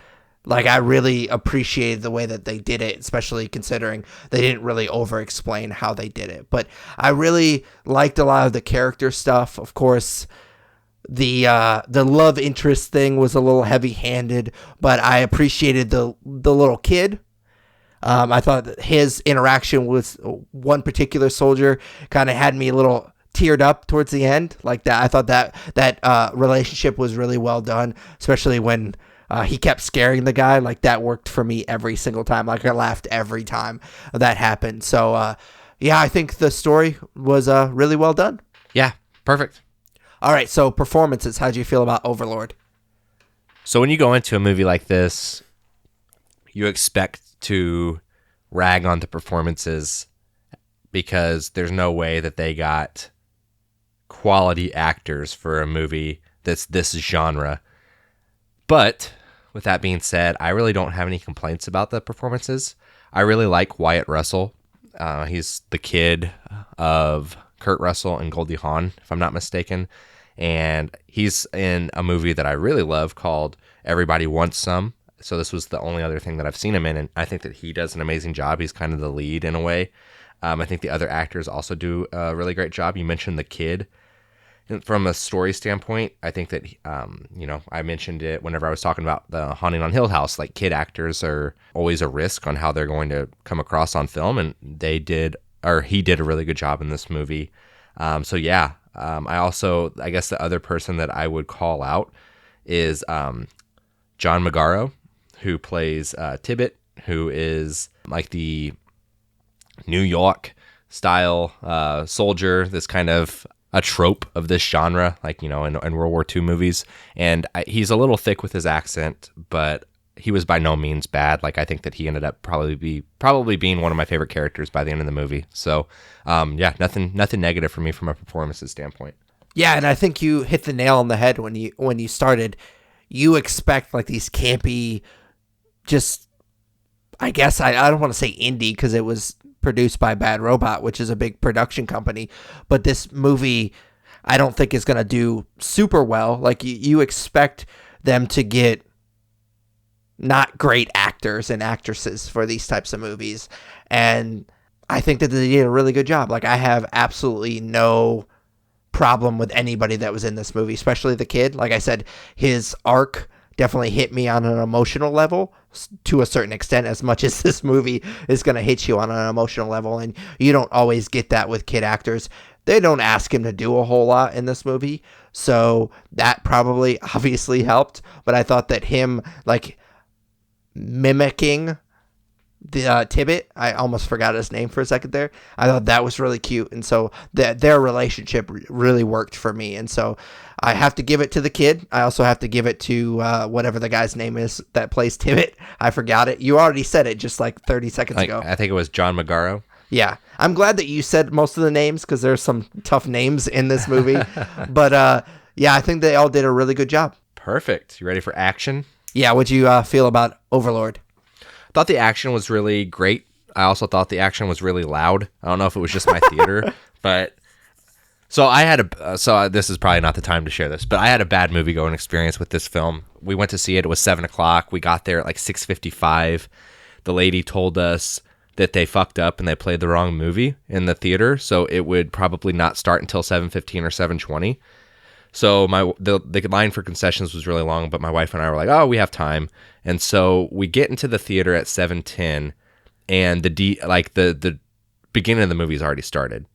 Like, I really appreciated the way that they did it, especially considering they didn't really over-explain how they did it. But I really liked a lot of the character stuff. Of course, the love interest thing was a little heavy-handed, but I appreciated the little kid. I thought that his interaction with one particular soldier kind of had me a little teared up towards the end like that. I thought that relationship was really well done, especially when he kept scaring the guy. Like that worked for me every single time. Like I laughed every time that happened. So yeah, I think the story was really well done. Yeah, perfect. All right, so performances. How'd you feel about Overlord? So when you go into a movie like this, you expect to rag on the performances because there's no way that they got quality actors for a movie that's this genre. But with that being said, I really don't have any complaints about the performances. I really like Wyatt Russell. He's the kid of Kurt Russell and Goldie Hawn, if I'm not mistaken. And he's in a movie that I really love called Everybody Wants Some. So this was the only other thing that I've seen him in, and I think that he does an amazing job. He's kind of the lead in a way. I think the other actors also do a really great job. You mentioned the kid. And from a story standpoint, I think that, I mentioned it whenever I was talking about the Haunting on Hill House. Like, kid actors are always a risk on how they're going to come across on film, and he did a really good job in this movie. I guess the other person that I would call out is John Magaro, who plays Tibbet, who is like the New York style soldier. This kind of a trope of this genre, like, in World War II movies. And he's a little thick with his accent, but he was by no means bad. Like, I think that he ended up probably being one of my favorite characters by the end of the movie. So, nothing negative for me from a performances standpoint. Yeah, and I think you hit the nail on the head when you started. You expect like these campy, just, I guess I don't want to say indie because it was produced by Bad Robot, which is a big production company, but this movie I don't think is going to do super well. Like you expect them to get not great actors and actresses for these types of movies, and I think that they did a really good job. Like I have absolutely no problem with anybody that was in this movie, especially the kid. Like I said, his arc definitely hit me on an emotional level to a certain extent, as much as this movie is going to hit you on an emotional level, and you don't always get that with kid actors. They don't ask him to do a whole lot in this movie, so that probably obviously helped, but I thought that him like mimicking the Tibbet, I almost forgot his name for a second there. I thought that was really cute, and so their relationship really worked for me. And so I have to give it to the kid. I also have to give it to whatever the guy's name is that plays Tibbet. I forgot it. You already said it just like 30 seconds ago. I think it was John Magaro. Yeah, I'm glad that you said most of the names because there's some tough names in this movie. But I think they all did a really good job. Perfect. You ready for action? Yeah, what'd you feel about Overlord? Thought the action was really great. I also thought the action was really loud. I don't know if it was just my theater, but so this is probably not the time to share this, but I had a bad movie going experience with this film. We went to see it. It was 7:00. We got there at like 6:55. The lady told us that they fucked up and they played the wrong movie in the theater, so it would probably not start until 7:15 or 7:20. So the line for concessions was really long, but my wife and I were like, oh, we have time. And so we get into the theater at 7:10, and the beginning of the movie's already started.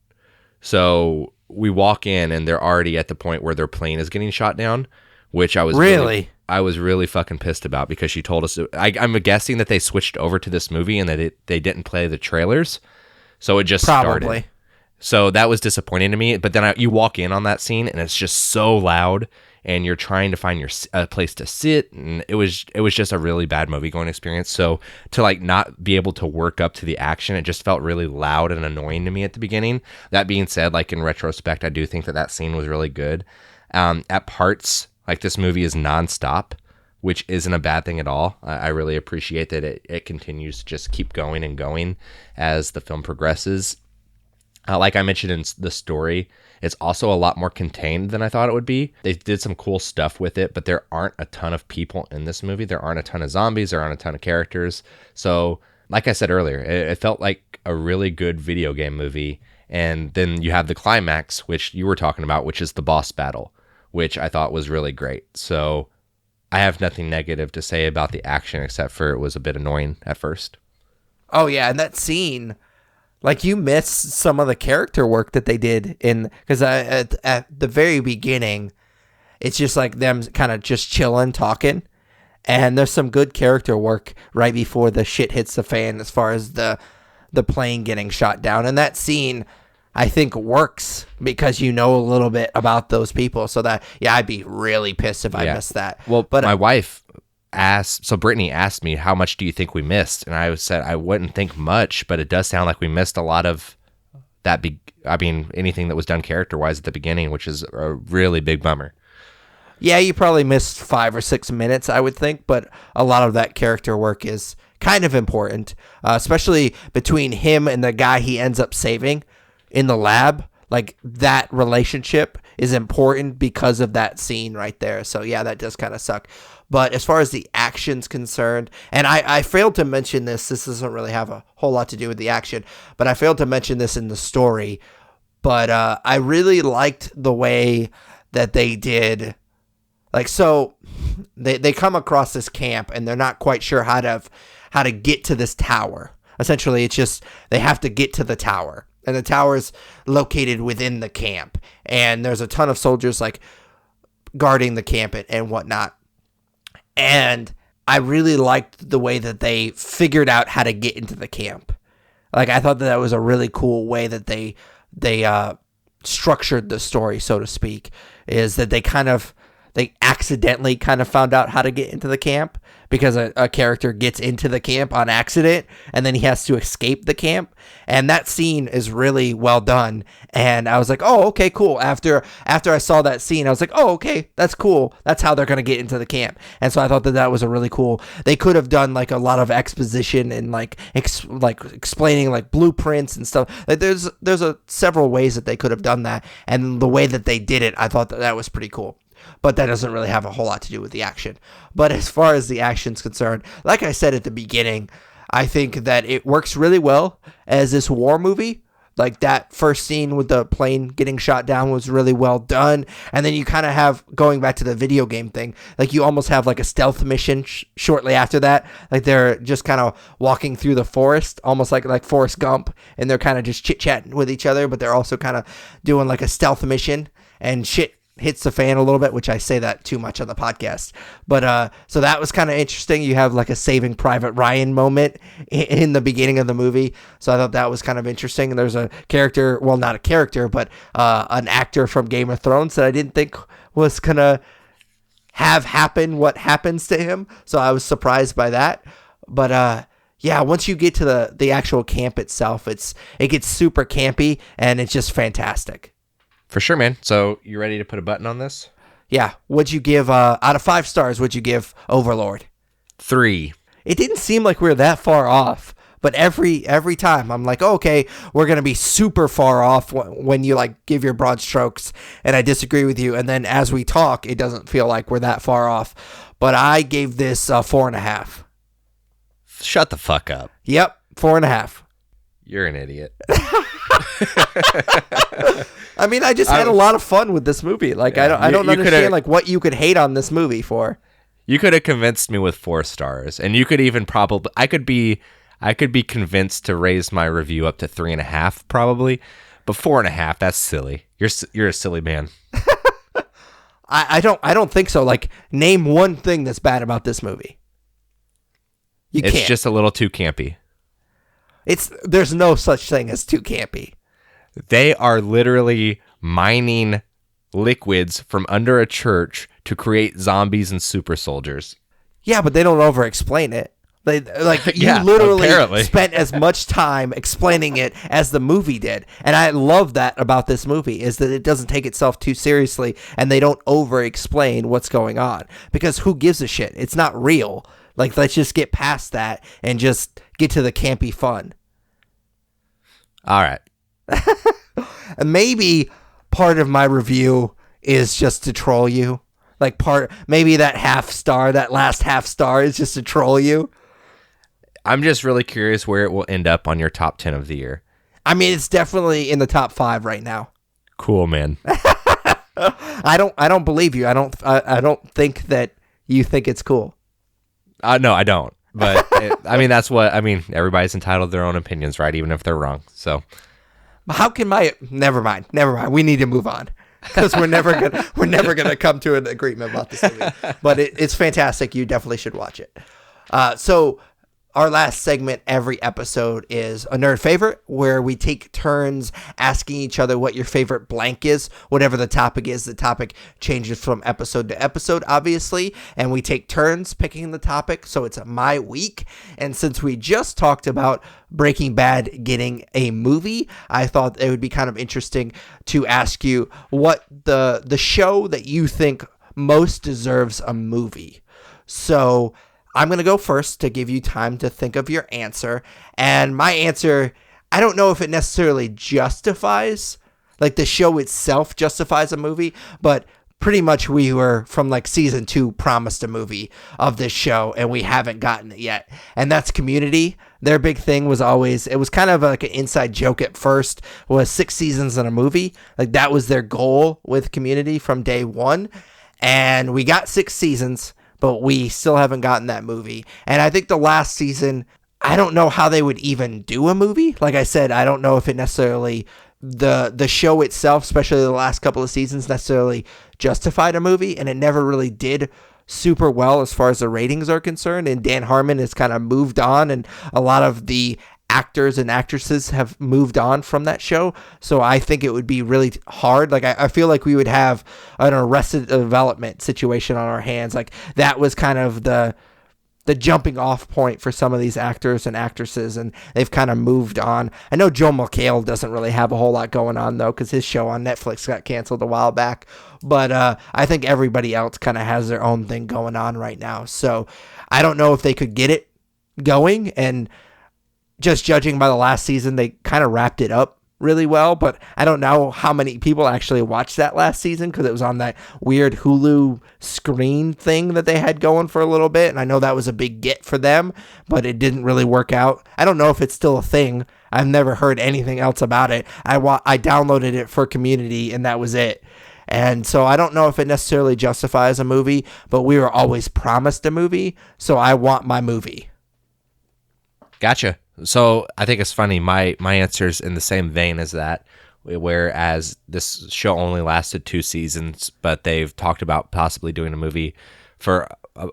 So we walk in, and they're already at the point where their plane is getting shot down, which I was really fucking pissed about because she told us. I'm guessing that they switched over to this movie and that they didn't play the trailers, so it just started. So that was disappointing to me. But then you walk in on that scene, and it's just so loud, and you're trying to find a place to sit, and it was just a really bad movie going experience. So to like not be able to work up to the action, it just felt really loud and annoying to me at the beginning. That being said, like in retrospect, I do think that scene was really good. At parts, like this movie is nonstop, which isn't a bad thing at all. I really appreciate that it continues to just keep going and going as the film progresses. Like I mentioned in the story, it's also a lot more contained than I thought it would be. They did some cool stuff with it, but there aren't a ton of people in this movie. There aren't a ton of zombies. There aren't a ton of characters. So, like I said earlier, it felt like a really good video game movie. And then you have the climax, which you were talking about, which is the boss battle, which I thought was really great. So I have nothing negative to say about the action except for it was a bit annoying at first. Oh, yeah, and that scene Like, you miss some of the character work that they did because at the very beginning, it's just like them kind of just chilling, talking. And there's some good character work right before the shit hits the fan as far as the plane getting shot down. And that scene, I think, works because you know a little bit about those people. So that, yeah, I'd be really pissed if I missed that. Well, but my wife Brittany asked me, how much do you think we missed? And I said I wouldn't think much, but it does sound like we missed a lot of that. Anything that was done character-wise at the beginning, which is a really big bummer. Yeah, you probably missed 5 or 6 minutes, I would think, but a lot of that character work is kind of important, especially between him and the guy he ends up saving in the lab. Like, that relationship is important because of that scene right there. So, yeah, that does kind of suck. But as far as the action's concerned, and I failed to mention this doesn't really have a whole lot to do with the action, but I failed to mention this in the story. But I really liked the way that they did. Like, so they come across this camp and they're not quite sure how to get to this tower. Essentially, it's just they have to get to the tower. And the tower's located within the camp. And there's a ton of soldiers, like, guarding the camp and whatnot. And I really liked the way that they figured out how to get into the camp. Like, I thought that was a really cool way that they structured the story, so to speak, is that they accidentally kind of found out how to get into the camp because a character gets into the camp on accident and then he has to escape the camp. And that scene is really well done. And I was like, oh, okay, cool. After I saw that scene, I was like, oh, okay, that's cool. That's how they're going to get into the camp. And so I thought that was a really cool. They could have done like a lot of exposition and like explaining like blueprints and stuff. Like there's several ways that they could have done that. And the way that they did it, I thought that was pretty cool. But that doesn't really have a whole lot to do with the action. But as far as the action's concerned, like I said at the beginning, I think that it works really well as this war movie. Like, that first scene with the plane getting shot down was really well done. And then you kind of have, going back to the video game thing, like you almost have like a stealth mission shortly after that. Like, they're just kind of walking through the forest, almost like Forrest Gump. And they're kind of just chit-chatting with each other, but they're also kind of doing like a stealth mission. And shit hits the fan a little bit, which I say that too much on the podcast. But so that was kind of interesting. You have like a Saving Private Ryan moment in the beginning of the movie. So I thought that was kind of interesting. And there's a character, well, not a character, but an actor from Game of Thrones that I didn't think was going to have happen what happens to him. So I was surprised by that. But yeah, once you get to the actual camp itself, it gets super campy and it's just fantastic. For sure, man. So you ready to put a button on this? Yeah. What'd you give, out of 5 stars, what'd you give Overlord? 3. It didn't seem like we were that far off, but every time I'm like, oh, okay, we're going to be super far off when you like give your broad strokes, and I disagree with you. And then as we talk, it doesn't feel like we're that far off. But I gave this 4.5. Shut the fuck up. Yep. 4.5. You're an idiot. I mean, I just had a lot of fun with this movie. Like, yeah, I don't understand like what you could hate on this movie for. You could have convinced me with 4 stars, and you could even probably I could be convinced to raise my review up to 3.5 probably, but 4.5, that's silly. You're a silly man. I don't think so. Like, name one thing that's bad about this movie. It's just a little too campy. There's no such thing as too campy. They are literally mining liquids from under a church to create zombies and super soldiers. Yeah, but they don't over-explain it. You literally apparently spent as much time explaining it as the movie did. And I love that about this movie, is that it doesn't take itself too seriously and they don't over-explain what's going on. Because who gives a shit? It's not real. Like, let's just get past that and just get to the campy fun. All right. And maybe part of my review is just to troll you. Like, maybe that last half star is just to troll you. I'm just really curious where it will end up on your top 10 of the year. I mean, it's definitely in the top 5 right now. Cool, man. I don't believe you. I don't think that you think it's cool. No, I don't. But everybody's entitled to their own opinions, right? Even if they're wrong. So how can never mind. We need to move on because we're never gonna come to an agreement about this movie. But it's fantastic. You definitely should watch it. So our last segment every episode is a nerd favorite, where we take turns asking each other what your favorite blank is. Whatever the topic is, the topic changes from episode to episode, obviously, and we take turns picking the topic, so it's my week. And since we just talked about Breaking Bad getting a movie, I thought it would be kind of interesting to ask you what the show that you think most deserves a movie. So I'm going to go first to give you time to think of your answer. And my answer, I don't know if it necessarily justifies, like the show itself justifies a movie, but pretty much we were from like season 2 promised a movie of this show and we haven't gotten it yet. And that's Community. Their big thing was always, it was kind of like an inside joke at first, was 6 seasons in a movie. Like that was their goal with Community from day one. And we got 6 seasons, but we still haven't gotten that movie. And I think the last season, I don't know how they would even do a movie. Like I said, I don't know if it necessarily, the show itself, especially the last couple of seasons, necessarily justified a movie. And it never really did super well as far as the ratings are concerned. And Dan Harmon has kind of moved on, and a lot of the actors and actresses have moved on from that show. So I think it would be really hard. Like I feel like we would have an Arrested Development situation on our hands. Like that was kind of the jumping off point for some of these actors and actresses, and they've kind of moved on. I know Joel McHale doesn't really have a whole lot going on though, because his show on Netflix got canceled a while back. But I think everybody else kind of has their own thing going on right now. So I don't know if they could get it going, and just judging by the last season, they kind of wrapped it up really well, but I don't know how many people actually watched that last season because it was on that weird Hulu screen thing that they had going for a little bit, and I know that was a big get for them, but it didn't really work out. I don't know if it's still a thing. I've never heard anything else about it. I downloaded it for Community, and that was it. And so I don't know if it necessarily justifies a movie, but we were always promised a movie, so I want my movie. Gotcha. So I think it's funny. My answer's in the same vein as that, whereas this show only lasted 2 seasons, but they've talked about possibly doing a movie for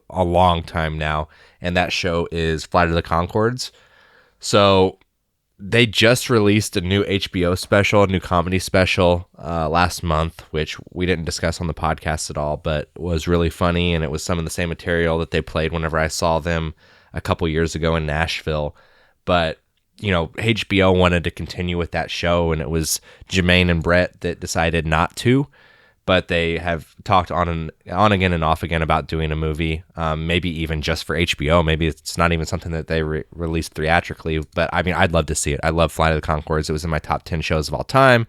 a long time now, and that show is Flight of the Conchords. So they just released a new HBO special, a new comedy special last month, which we didn't discuss on the podcast at all, but was really funny, and it was some of the same material that they played whenever I saw them a couple years ago in Nashville. But, you know, HBO wanted to continue with that show, and it was Jermaine and Brett that decided not to. But they have talked on again and off again about doing a movie, maybe even just for HBO. Maybe it's not even something that they released theatrically. But, I mean, I'd love to see it. I love Flight of the Conchords. It was in my top 10 shows of all time.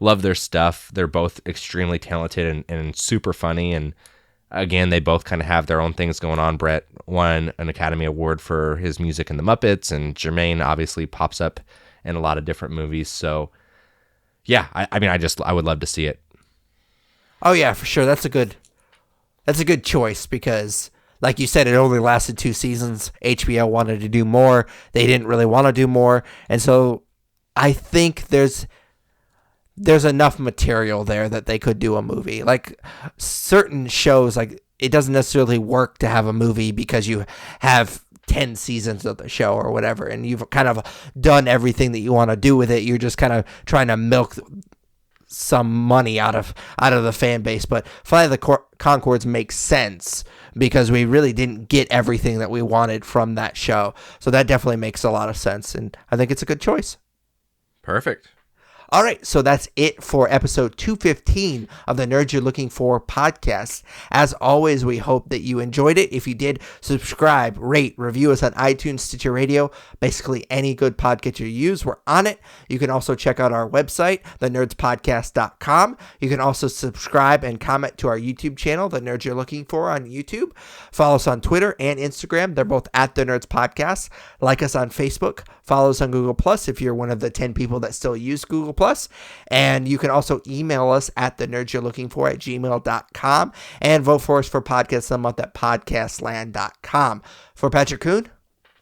Love their stuff. They're both extremely talented and super funny, and again, they both kind of have their own things going on. Brett won an Academy Award for his music in The Muppets, and Jermaine obviously pops up in a lot of different movies. So, yeah, I would love to see it. Oh yeah, for sure. That's a good choice because, like you said, it only lasted 2 seasons. HBO wanted to do more. They didn't really want to do more, and so I think there's enough material there that they could do a movie. Like certain shows, like it doesn't necessarily work to have a movie because you have 10 seasons of the show or whatever, and you've kind of done everything that you want to do with it. You're just kind of trying to milk some money out of the fan base. But Flight of the Conchords makes sense because we really didn't get everything that we wanted from that show. So that definitely makes a lot of sense, and I think it's a good choice. Perfect. All right, so that's it for episode 215 of the Nerds You're Looking For podcast. As always, we hope that you enjoyed it. If you did, subscribe, rate, review us on iTunes, Stitcher Radio, basically any good podcast you use, we're on it. You can also check out our website, thenerdspodcast.com. You can also subscribe and comment to our YouTube channel, The Nerds You're Looking For on YouTube. Follow us on Twitter and Instagram. They're both at The Nerds Podcast. Like us on Facebook. Follow us on Google Plus if you're one of the 10 people that still use Google Plus. And you can also email us at thenerdsyou'relooking4@gmail.com and vote for us for Podcast of the Month at podcastland.com. For Patrick Kuhn,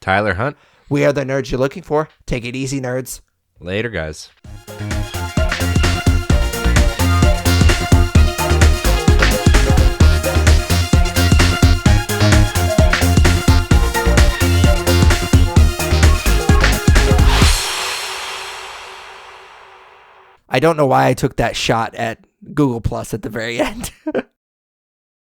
Tyler Hunt. We are the nerds you're looking for. Take it easy, nerds. Later, guys. I don't know why I took that shot at Google Plus at the very end.